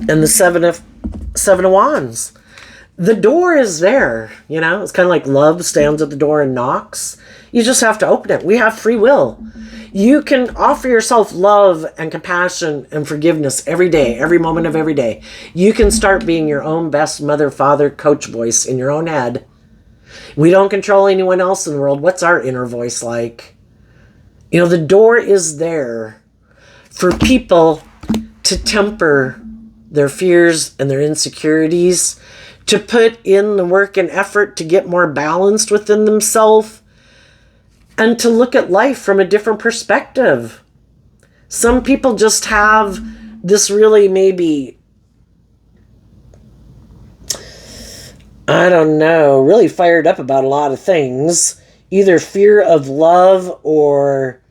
And the Seven of Wands. The door is there, It's kind of like love stands at the door and knocks. You just have to open it. We have free will. You can offer yourself love and compassion and forgiveness every day, every moment of every day. You can start being your own best mother, father, coach voice in your own head. We don't control anyone else in the world. What's our inner voice like? The door is there for people to temper their fears and their insecurities, to put in the work and effort to get more balanced within themselves, and to look at life from a different perspective. Some people just have this really maybe, really fired up about a lot of things. Either fear of love or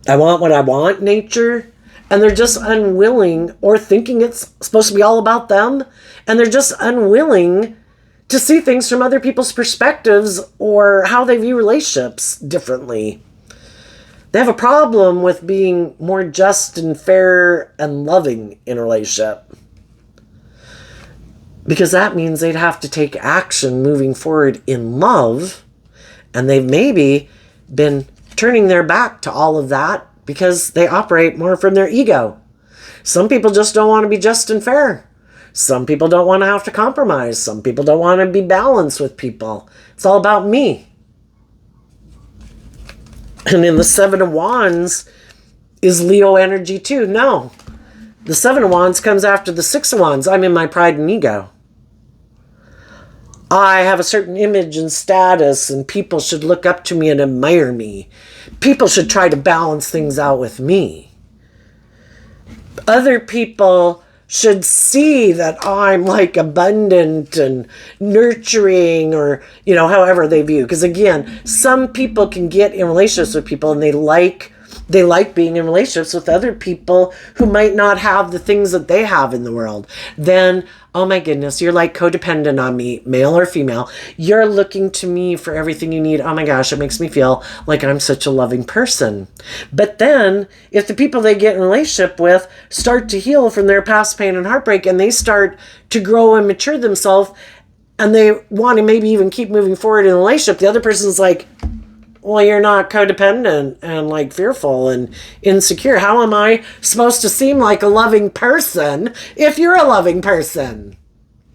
I want what I want nature. And they're just unwilling, or thinking it's supposed to be all about them. And they're just unwilling to see things from other people's perspectives or how they view relationships differently. They have a problem with being more just and fair and loving in a relationship. Because that means they'd have to take action moving forward in love. And they've maybe been turning their back to all of that because they operate more from their ego. Some people just don't want to be just and fair. Some people don't want to have to compromise. Some people don't want to be balanced with people. It's all about me. And in the Seven of Wands is Leo energy too. No. The Seven of Wands comes after the Six of Wands. I'm in my pride and ego. I have a certain image and status, and people should look up to me and admire me. People should try to balance things out with me. Other people should see that I'm like abundant and nurturing, or, however they view. Because again, some people can get in relationships with people and they like being in relationships with other people who might not have the things that they have in the world. Then, oh my goodness, you're like codependent on me, male or female. You're looking to me for everything you need. Oh my gosh, it makes me feel like I'm such a loving person. But then, if the people they get in a relationship with start to heal from their past pain and heartbreak, and they start to grow and mature themselves, and they want to maybe even keep moving forward in a relationship, the other person's like, well, you're not codependent and like fearful and insecure. How am I supposed to seem like a loving person if you're a loving person?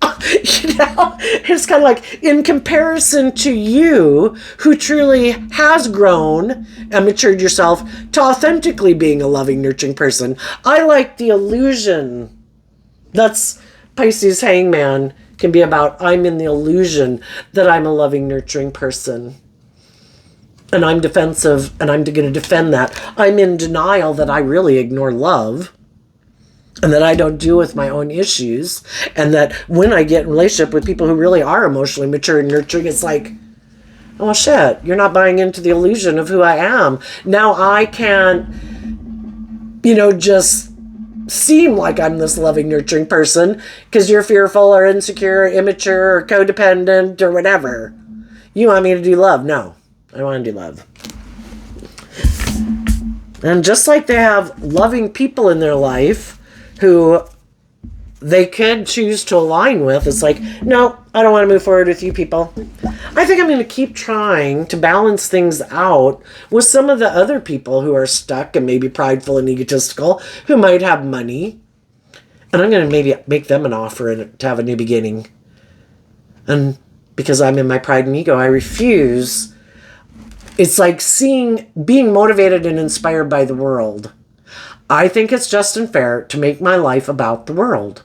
It's kind of like, in comparison to you, who truly has grown and matured yourself to authentically being a loving, nurturing person. I like the illusion. That's Pisces Hangman can be about. I'm in the illusion that I'm a loving, nurturing person. And I'm defensive, and I'm going to defend that. I'm in denial that I really ignore love, and that I don't deal with my own issues, and that when I get in a relationship with people who really are emotionally mature and nurturing, it's like, oh shit, you're not buying into the illusion of who I am. Now I can't, just seem like I'm this loving, nurturing person because you're fearful or insecure or immature or codependent or whatever. You want me to do love? No. I want to do love. And just like they have loving people in their life who they could choose to align with. It's like, no, I don't want to move forward with you people. I think I'm going to keep trying to balance things out with some of the other people who are stuck and maybe prideful and egotistical, who might have money. And I'm going to maybe make them an offer to have a new beginning. And because I'm in my pride and ego, I refuse. It's like being motivated and inspired by the world. I think it's just and fair to make my life about the world.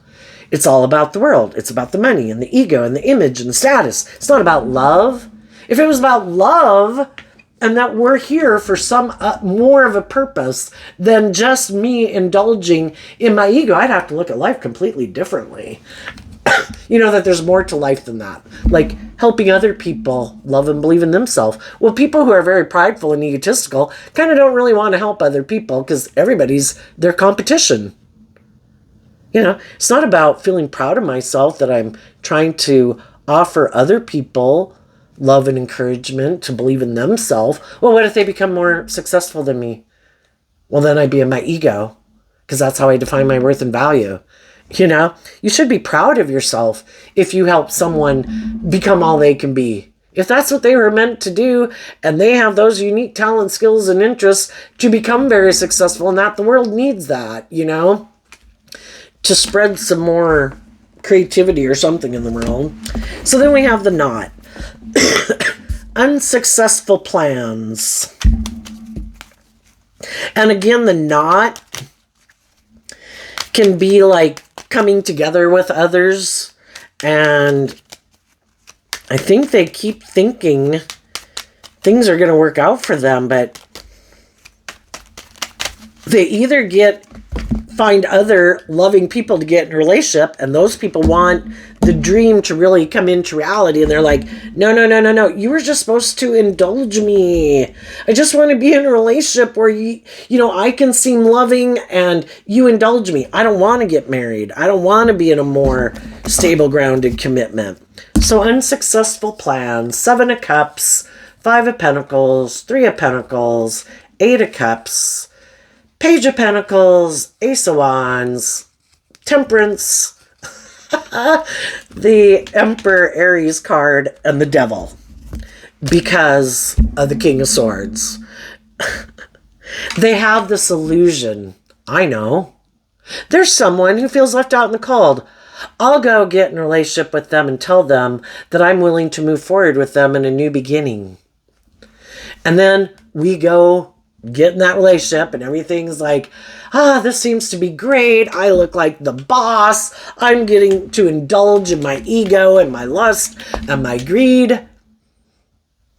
It's all about the world. It's about the money and the ego and the image and the status. It's not about love. If it was about love and that we're here for some more of a purpose than just me indulging in my ego, I'd have to look at life completely differently. You know, that there's more to life than that. Like helping other people love and believe in themselves. Well, people who are very prideful and egotistical kind of don't really want to help other people because everybody's their competition. You know, it's not about feeling proud of myself that I'm trying to offer other people love and encouragement to believe in themselves. Well, what if they become more successful than me? Well, then I'd be in my ego because that's how I define my worth and value. You know, you should be proud of yourself if you help someone become all they can be. If that's what they were meant to do and they have those unique talents, skills, and interests to become very successful, and that the world needs that, you know, to spread some more creativity or something in the world. So then we have the knot. Unsuccessful plans. And again, the knot can be like coming together with others, and I think they keep thinking things are going to work out for them, but they either find other loving people to get in a relationship, and those people want the dream to really come into reality, and they're like, no, you were just supposed to indulge me. I just want to be in a relationship where you know, I can seem loving and you indulge me. I don't want to get married. I don't want to be in a more stable, grounded commitment. So unsuccessful plans. 7 of Cups, 5 of Pentacles, 3 of Pentacles, 8 of Cups, Page of Pentacles, Ace of Wands, Temperance, the Emperor Aries card, and the Devil, because of the King of Swords. They have this illusion. I know. There's someone who feels left out in the cold. I'll go get in a relationship with them and tell them that I'm willing to move forward with them in a new beginning. And then we go get in that relationship and everything's like, this seems to be great. I look like the boss. I'm getting to indulge in my ego and my lust and my greed.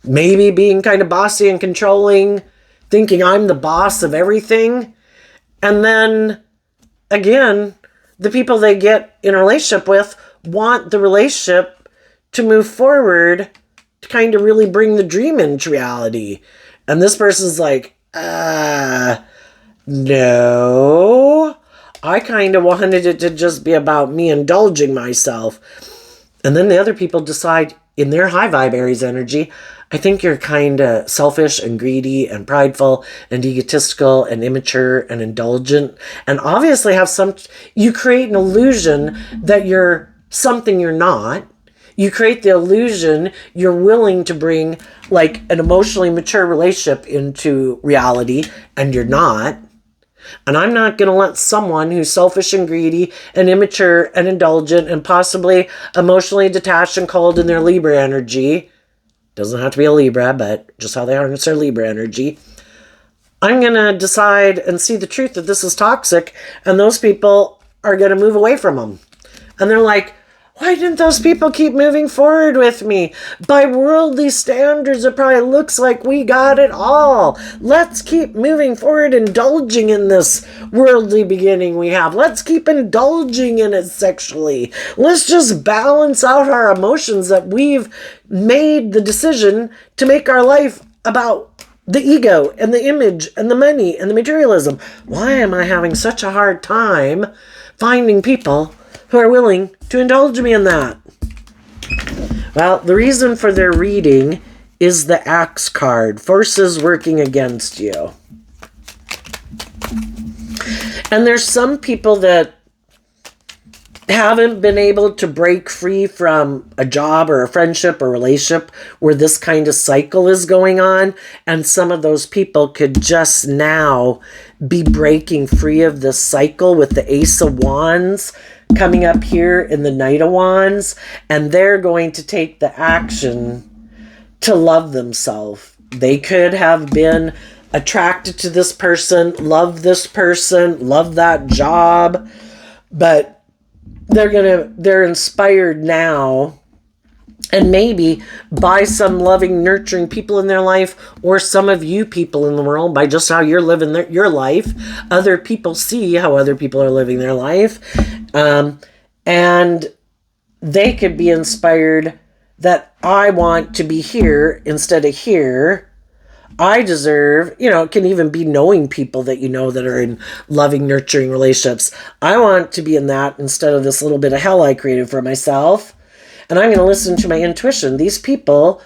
Maybe being kind of bossy and controlling, thinking I'm the boss of everything. And then again, the people they get in a relationship with want the relationship to move forward to kind of really bring the dream into reality. And this person's like, no, I kind of wanted it to just be about me indulging myself. And then the other people decide in their high vibe Aries energy, I think you're kind of selfish and greedy and prideful and egotistical and immature and indulgent. And obviously you create an illusion that you're something you're not. You create the illusion you're willing to bring like an emotionally mature relationship into reality, and you're not. And I'm not going to let someone who's selfish and greedy and immature and indulgent and possibly emotionally detached and cold in their Libra energy, doesn't have to be a Libra, but just how they harness their Libra energy, I'm going to decide and see the truth that this is toxic, and those people are going to move away from them. And they're like, why didn't those people keep moving forward with me? By worldly standards, it probably looks like we got it all. Let's keep moving forward, indulging in this worldly beginning we have. Let's keep indulging in it sexually. Let's just balance out our emotions that we've made the decision to make our life about the ego and the image and the money and the materialism. Why am I having such a hard time finding people who are willing to indulge me in that? Well, the reason for their reading is the Axe card, forces working against you. And there's some people that haven't been able to break free from a job or a friendship or relationship where this kind of cycle is going on. And some of those people could just now be breaking free of this cycle with the Ace of Wands coming up here in the Knight of Wands. And they're going to take the action to love themselves. They could have been attracted to this person, love this person, love that job, but they're inspired now, and maybe by some loving, nurturing people in their life, or some of you people in the world, by just how you're living your life. Other people see how other people are living their life, and they could be inspired that I want to be here instead of here. I deserve, it can even be knowing people that that are in loving, nurturing relationships. I want to be in that instead of this little bit of hell I created for myself. And I'm going to listen to my intuition. These people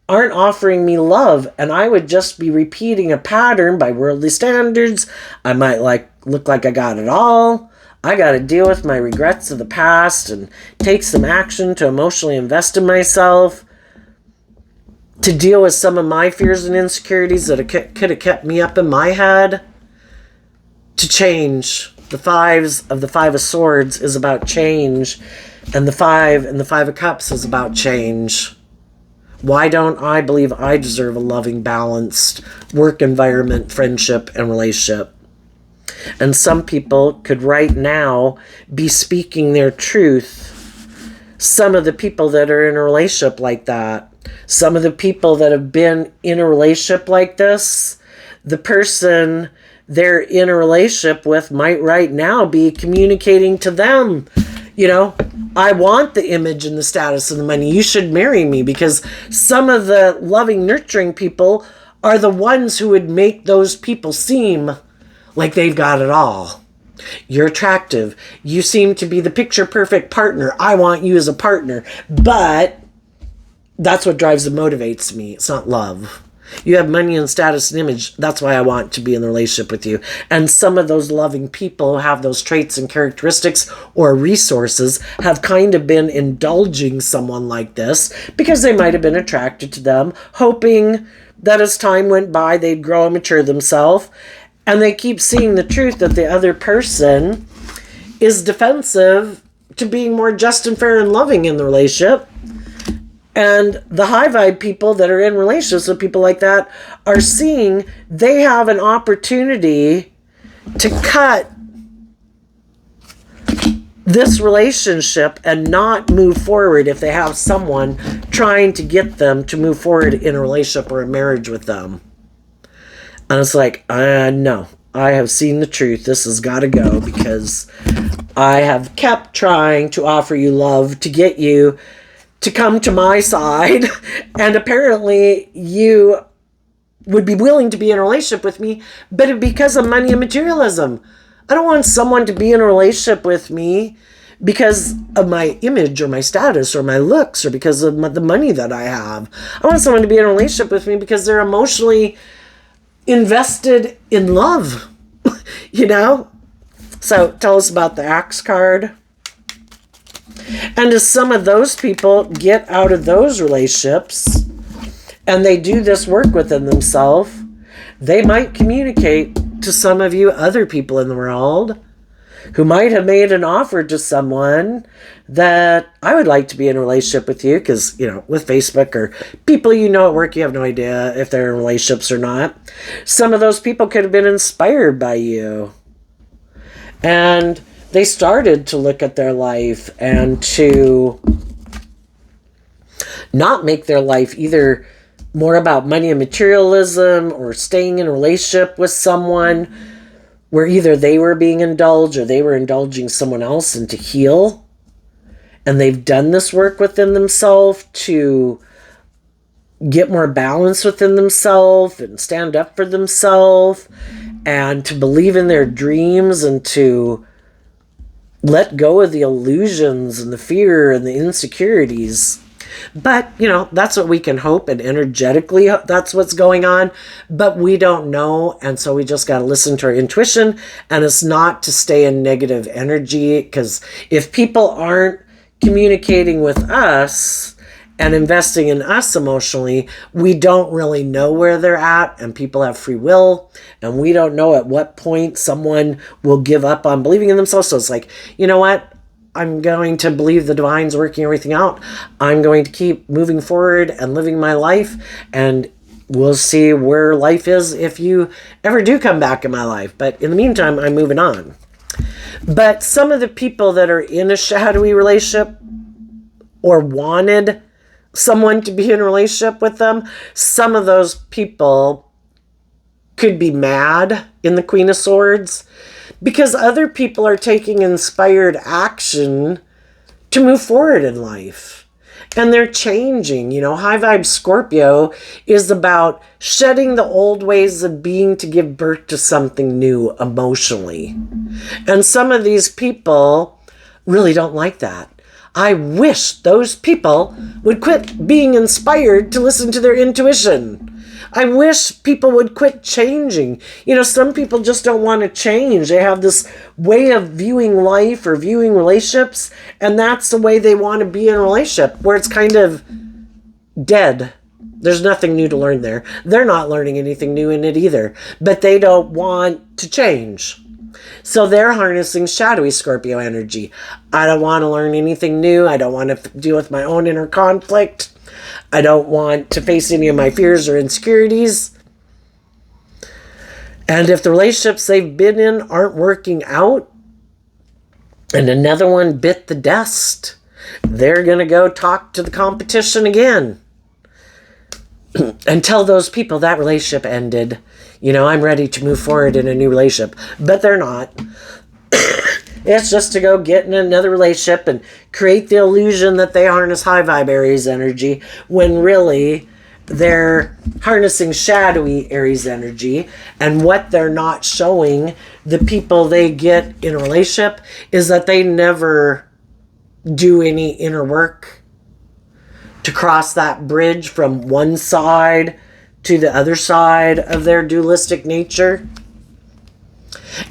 aren't offering me love, and I would just be repeating a pattern by worldly standards. I might look like I got it all. I got to deal with my regrets of the past and take some action to emotionally invest in myself, to deal with some of my fears and insecurities that could have kept me up in my head, to change. The Five of Swords is about change, and the Five of Cups is about change. Why don't I believe I deserve a loving, balanced work environment, friendship, and relationship? And some people could right now be speaking their truth. Some of the people that are in a relationship like that, some of the people that have been in a relationship like this, the person they're in a relationship with might right now be communicating to them, I want the image and the status and the money. You should marry me, because some of the loving, nurturing people are the ones who would make those people seem like they've got it all. You're attractive. You seem to be the picture perfect partner. I want you as a partner. But that's what drives and motivates me. It's not love. You have money and status and image. That's why I want to be in a relationship with you. And some of those loving people who have those traits and characteristics or resources have kind of been indulging someone like this because they might have been attracted to them, hoping that as time went by, they'd grow and mature themselves. And they keep seeing the truth that the other person is defensive to being more just and fair and loving in the relationship. And the high vibe people that are in relationships with people like that are seeing they have an opportunity to cut this relationship and not move forward if they have someone trying to get them to move forward in a relationship or a marriage with them. And it's like, no, I have seen the truth. This has got to go, because I have kept trying to offer you love, to get you to come to my side, and apparently you would be willing to be in a relationship with me, but because of money and materialism. I don't want someone to be in a relationship with me because of my image or my status or my looks or because of the money that I have. I want someone to be in a relationship with me because they're emotionally invested in love, So tell us about the Axe card. And as some of those people get out of those relationships and they do this work within themselves, they might communicate to some of you other people in the world who might have made an offer to someone that I would like to be in a relationship with you, because, with Facebook or people at work, you have no idea if they're in relationships or not. Some of those people could have been inspired by you. And they started to look at their life and to not make their life either more about money and materialism or staying in a relationship with someone where either they were being indulged or they were indulging someone else, and to heal. And they've done this work within themselves to get more balance within themselves and stand up for themselves and to believe in their dreams and to let go of the illusions and the fear and the insecurities. But, you know, that's what we can hope, and energetically that's what's going on, but we don't know, and so we just got to listen to our intuition, and it's not to stay in negative energy, because if people aren't communicating with us and investing in us emotionally, we don't really know where they're at, and people have free will, and we don't know at what point someone will give up on believing in themselves. So it's like, you know what? I'm going to believe the divine's working everything out. I'm going to keep moving forward and living my life, and we'll see where life is if you ever do come back in my life. But in the meantime, I'm moving on. But some of the people that are in a shadowy relationship or wanted someone to be in a relationship with them, some of those people could be mad in the Queen of Swords, because other people are taking inspired action to move forward in life. And they're changing. You know, high vibe Scorpio is about shedding the old ways of being to give birth to something new emotionally. And some of these people really don't like that. I wish those people would quit being inspired to listen to their intuition. I wish people would quit changing. You know, some people just don't want to change. They have this way of viewing life or viewing relationships, and that's the way they want to be in a relationship, where it's kind of dead. There's nothing new to learn there. They're not learning anything new in it either, but they don't want to change. So they're harnessing shadowy Scorpio energy. I don't want to learn anything new. I don't want to deal with my own inner conflict. I don't want to face any of my fears or insecurities. And if the relationships they've been in aren't working out, and another one bit the dust, they're going to go talk to the competition again and tell those people that relationship ended. You know, I'm ready to move forward in a new relationship. But they're not. It's just to go get in another relationship and create the illusion that they harness high vibe Aries energy, when really they're harnessing shadowy Aries energy. And what they're not showing the people they get in a relationship is that they never do any inner work to cross that bridge from one side to the other side of their dualistic nature.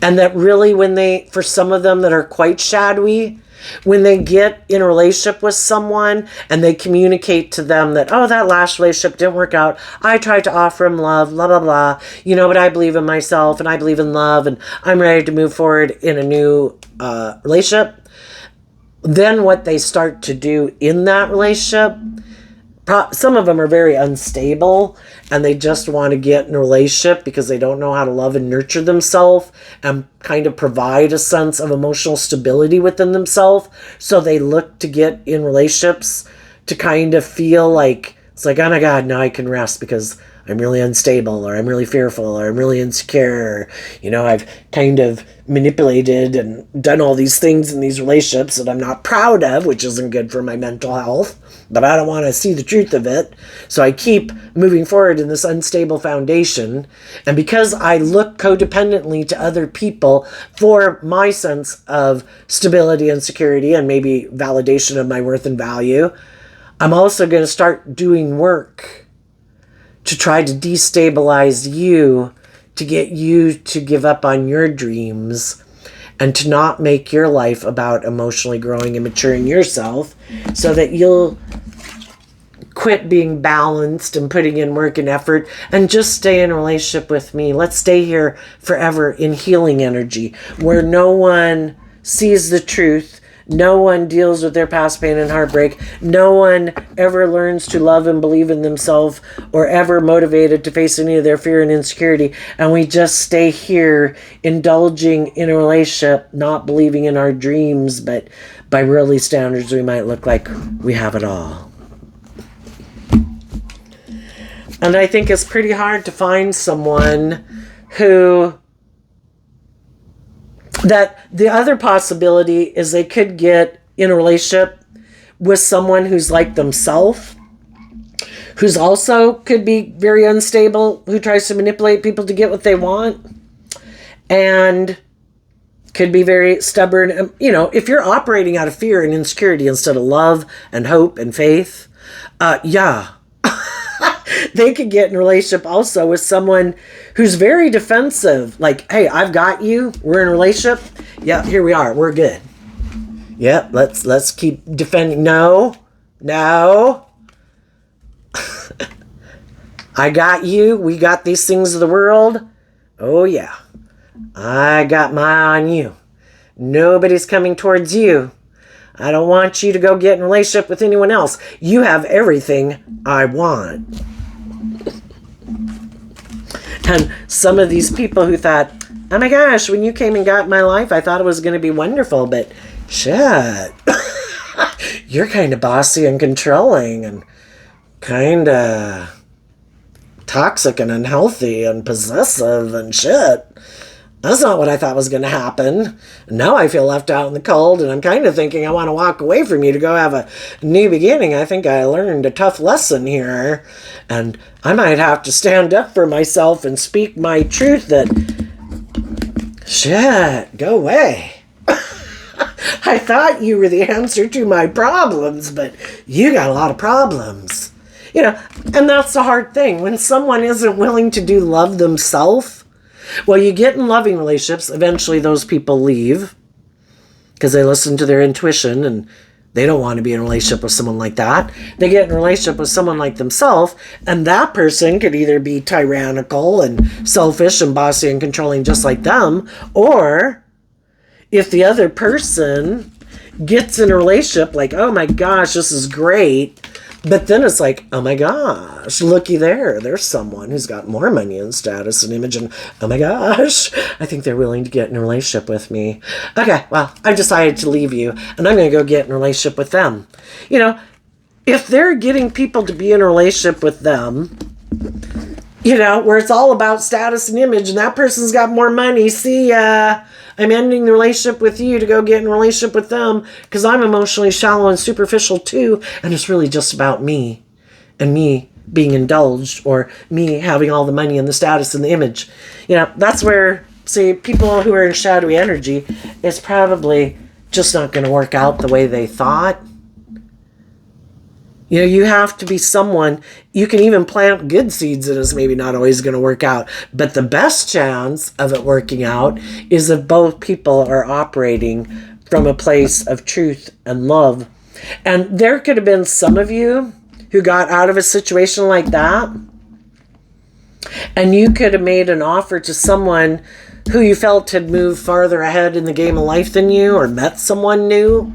And that really, when they, for some of them that are quite shadowy, when they get in a relationship with someone and they communicate to them that, oh, that last relationship didn't work out. I tried to offer him love, blah, blah, blah. You know, but I believe in myself and I believe in love and I'm ready to move forward in a new relationship. Then what they start to do in that relationship, some of them are very unstable and they just want to get in a relationship because they don't know how to love and nurture themselves and kind of provide a sense of emotional stability within themselves. So they look to get in relationships to kind of feel like, it's like, oh my God, now I can rest because I'm really unstable, or I'm really fearful, or I'm really insecure, or, you know, I've kind of manipulated and done all these things in these relationships that I'm not proud of, which isn't good for my mental health, but I don't want to see the truth of it. So I keep moving forward in this unstable foundation. And because I look codependently to other people for my sense of stability and security and maybe validation of my worth and value, I'm also going to start doing work to try to destabilize you, to get you to give up on your dreams and to not make your life about emotionally growing and maturing yourself, so that you'll quit being balanced and putting in work and effort and just stay in a relationship with me. Let's stay here forever in healing energy, where no one sees the truth. No one deals with their past pain and heartbreak. No one ever learns to love and believe in themselves or ever motivated to face any of their fear and insecurity. And we just stay here indulging in a relationship, not believing in our dreams, but by worldly standards we might look like we have it all. And I think it's pretty hard to find someone who... That the other possibility is they could get in a relationship with someone who's like themselves, who's also could be very unstable, who tries to manipulate people to get what they want. And could be very stubborn. You know, if you're operating out of fear and insecurity instead of love and hope and faith, yeah, they could get in a relationship also with someone who's very defensive. Like, hey, I've got you. We're in a relationship. Yeah, here we are. We're good. Yeah, let's keep defending. No. I got you. We got these things of the world. Oh, yeah. I got my eye on you. Nobody's coming towards you. I don't want you to go get in a relationship with anyone else. You have everything I want. And some of these people who thought, oh my gosh, when you came and got in my life, I thought it was going to be wonderful, but shit. You're kind of bossy and controlling and kind of toxic and unhealthy and possessive and shit. That's not what I thought was going to happen. Now I feel left out in the cold, and I'm kind of thinking I want to walk away from you to go have a new beginning. I think I learned a tough lesson here, and I might have to stand up for myself and speak my truth that, shit, go away. I thought you were the answer to my problems, but you got a lot of problems. You know, and that's the hard thing. When someone isn't willing to do love themselves, well, you get in loving relationships, eventually those people leave because they listen to their intuition and they don't want to be in a relationship with someone like that. They get in a relationship with someone like themselves, and that person could either be tyrannical and selfish and bossy and controlling just like them, or if the other person gets in a relationship like, oh my gosh, this is great, but then it's like, oh my gosh, looky there. There's someone who's got more money and status and image, and oh my gosh, I think they're willing to get in a relationship with me. Okay, well, I've decided to leave you, and I'm going to go get in a relationship with them. You know, if they're getting people to be in a relationship with them, you know, where it's all about status and image, and that person's got more money, see ya. I'm ending the relationship with you to go get in a relationship with them because I'm emotionally shallow and superficial too, and it's really just about me and me being indulged or me having all the money and the status and the image. You know, that's where, see, people who are in shadowy energy, it's probably just not going to work out the way they thought. You know, you have to be someone, you can even plant good seeds and it's maybe not always going to work out. But the best chance of it working out is if both people are operating from a place of truth and love. And there could have been some of you who got out of a situation like that. And you could have made an offer to someone who you felt had moved farther ahead in the game of life than you, or met someone new.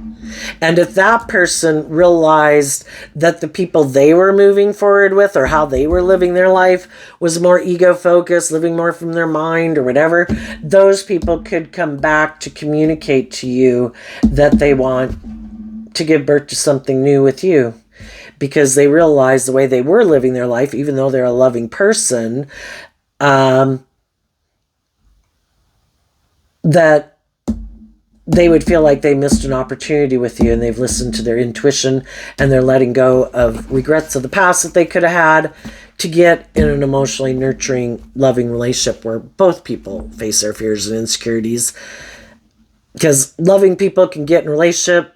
And if that person realized that the people they were moving forward with or how they were living their life was more ego-focused, living more from their mind or whatever, those people could come back to communicate to you that they want to give birth to something new with you. Because they realize the way they were living their life, even though they're a loving person, that they would feel like they missed an opportunity with you, and they've listened to their intuition and they're letting go of regrets of the past that they could have had to get in an emotionally nurturing, loving relationship where both people face their fears and insecurities. Because loving people can get in a relationship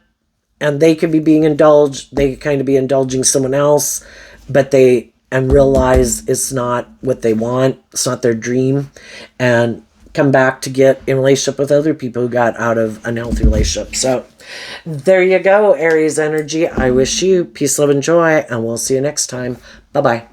and they could be being indulged, they could kind of be indulging someone else, but and realize it's not what they want, it's not their dream, and come back to get in relationship with other people who got out of unhealthy relationships. So there you go, Aries energy. I wish you peace, love, and joy, and we'll see you next time. Bye-bye.